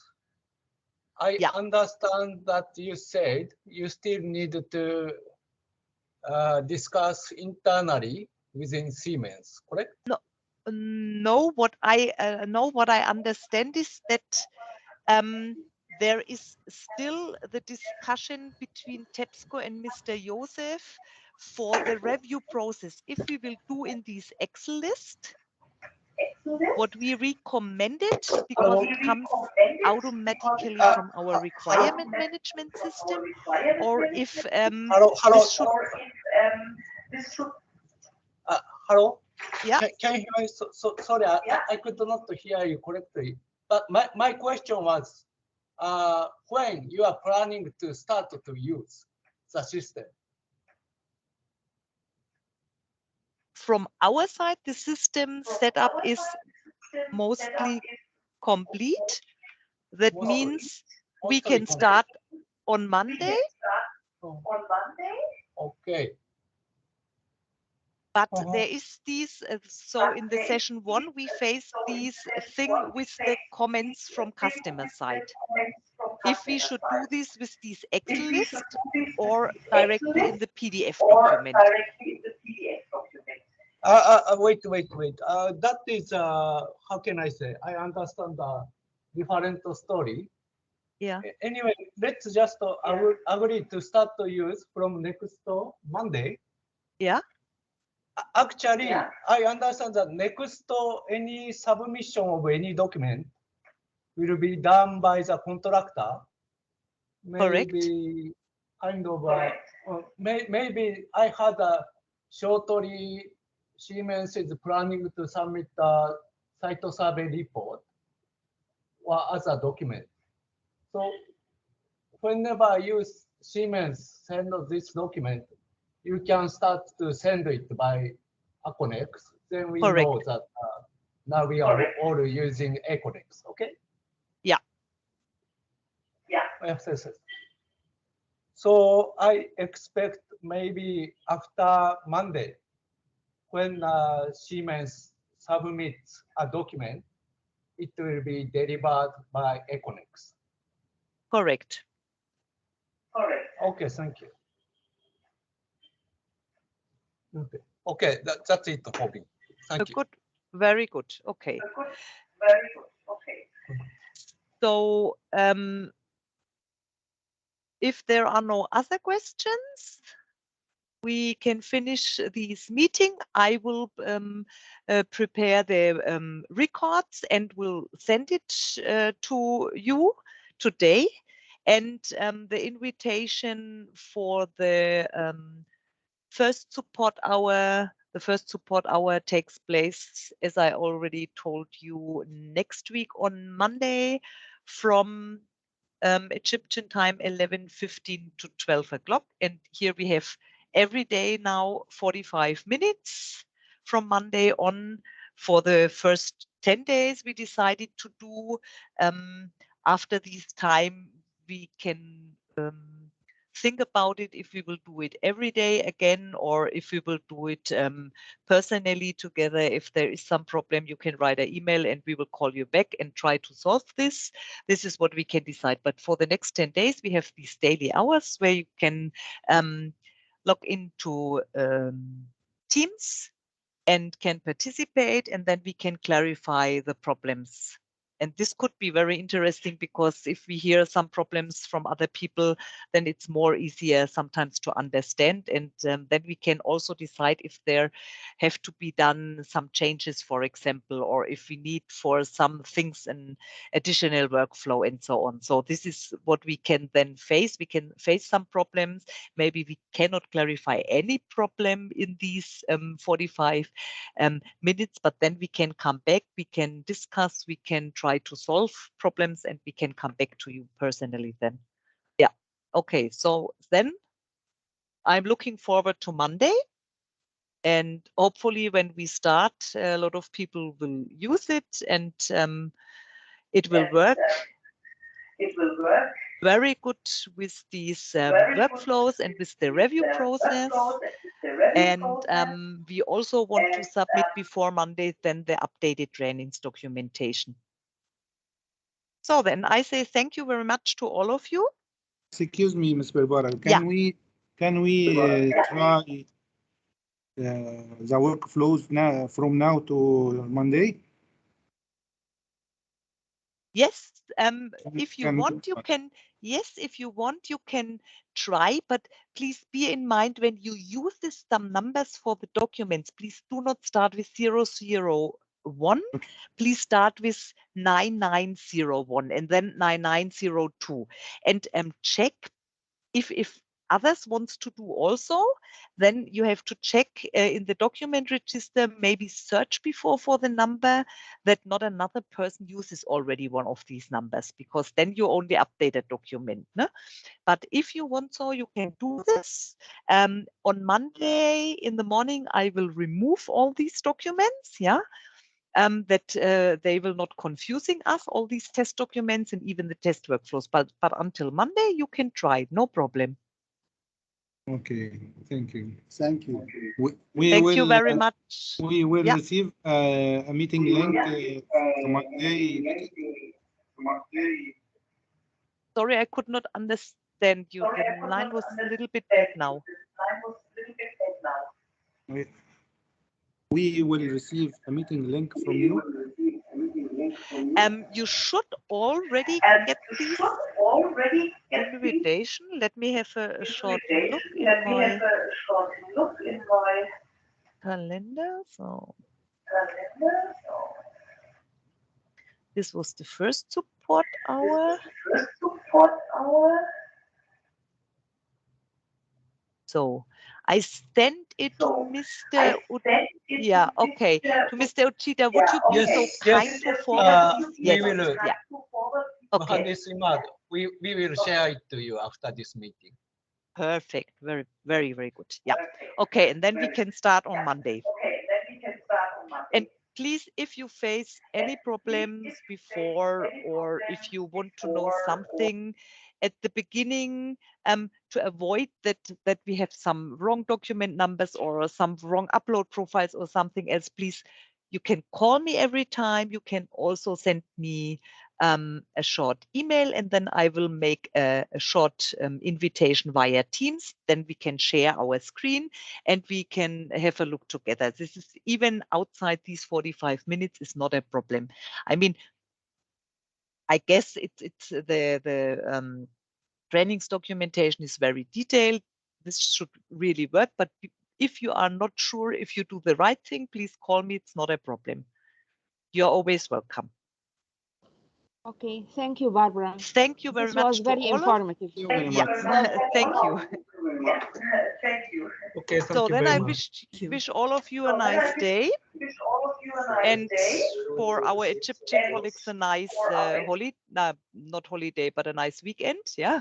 I understand that you said you still need to discuss internally within Siemens, correct? No. What I understand is that there is still the discussion between TEPSCO and Mr. Joseph for the review process. If we will do in this Excel list what we recommended, because it comes automatically from our requirement management system, or if this should. Hello. Yeah. Can you hear me? So sorry, I could not hear you correctly. But my question was, when you are planning to start to use the system? From our side, the system setup is mostly complete. That means we can start on Monday. Okay. But there is this, so in the session 1, we faced this thing with the comments from customer side. If we should do this with this Excel list or directly in the PDF document. Wait. That is, how can I say? I understand the different story. Yeah. Anyway, let's just agree to start to use from next Monday. Yeah. Actually, I understand that next any submission of any document will be done by the contractor. Maybe kind of maybe I had a shortly Siemens is planning to submit a site survey report or other document. So whenever you Siemens send this document, you can start to send it by Aconex. Then we know that now we are all using Aconex. Okay. Yeah. Yes. So I expect maybe after Monday, when Siemens submits a document, it will be delivered by Aconex. Correct. Okay, thank you. Okay, that's it for me. Thank you. Good, very good. Okay. So if there are no other questions, we can finish this meeting. I will prepare the records and will send it to you today. And the invitation for the first support hour, takes place, as I already told you, next week on Monday from Egyptian time 11:15 to 12 o'clock. And here we have every day now 45 minutes from Monday on. For the first 10 days we decided to do. After this time we can think about it if we will do it every day again or if we will do it personally together. If there is some problem, you can write an email and we will call you back and try to solve this. This is what we can decide. But for the next 10 days, we have these daily hours where you can log into Teams and can participate, and then we can clarify the problems. And this could be very interesting because if we hear some problems from other people, then it's more easier sometimes to understand. And then we can also decide if there have to be done some changes, for example, or if we need for some things an additional workflow and so on. So this is what we can then face. We can face some problems. Maybe we cannot clarify any problem in these 45 minutes, but then we can come back, we can discuss, we can try to solve problems, and we can come back to you personally then. Yeah. Okay. So then I'm looking forward to Monday, and hopefully when we start, a lot of people will use it, and it will work. Very good with these workflows and with the review process. And we also want to submit before Monday then the updated trainings documentation. So then I say thank you very much to all of you. Excuse me, Ms. Barbara. Can we try the workflows now from now to Monday? Yes, if you want, you can. Yes, if you want, you can try, but please be in mind when you use some numbers for the documents, please do not start with 001. Okay. Please start with 9901 and then 9902, and check if others wants to do also, then you have to check in the document register, maybe search before for the number that not another person uses already one of these numbers, because then you only update a document. No? But if you want so, you can do this. On Monday in the morning, I will remove all these documents, yeah, that they will not confusing us, all these test documents and even the test workflows. But until Monday, you can try, no problem. Okay, thank you. Thank you. Thank you very much. We will receive a meeting link Monday. Sorry, I could not understand you. The line was a little bit bad now. We will receive a meeting link from you. You should already get this invitation. Let me have a short look in my calendar. So this was the first support hour. So I sent it to Mr. Yeah, okay. To Mr. Uchida, would you be so kind to forward this? Yes, we will. Yeah. Okay. We will share it to you after this meeting. Perfect. Very, very, very good. Yeah. Okay, and then we can start on Monday. And please, if you face any problems before, or if you want to know something at the beginning, to avoid that we have some wrong document numbers or some wrong upload profiles or something else, please, you can call me every time. You can also send me a short email, and then I will make a short invitation via Teams. Then we can share our screen and we can have a look together. This is even outside these 45 minutes is not a problem. I mean, I guess it's the trainings documentation is very detailed. This should really work, but if you are not sure if you do the right thing, please call me. It's not a problem. You're always welcome. Okay, thank you, Barbara. Thank you very much. This was very informative. Thank you. Thank you. Okay, so then I wish all of you a nice day. And for our Egyptian colleagues, a nice holiday, not holiday, but a nice weekend. Yeah.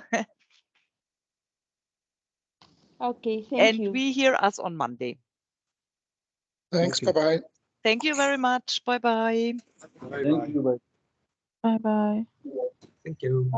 Okay, thank you. And we hear us on Monday. Thanks. Bye-bye. Thank you very much. Bye-bye. Thank you. Bye. Bye-bye. Thank you.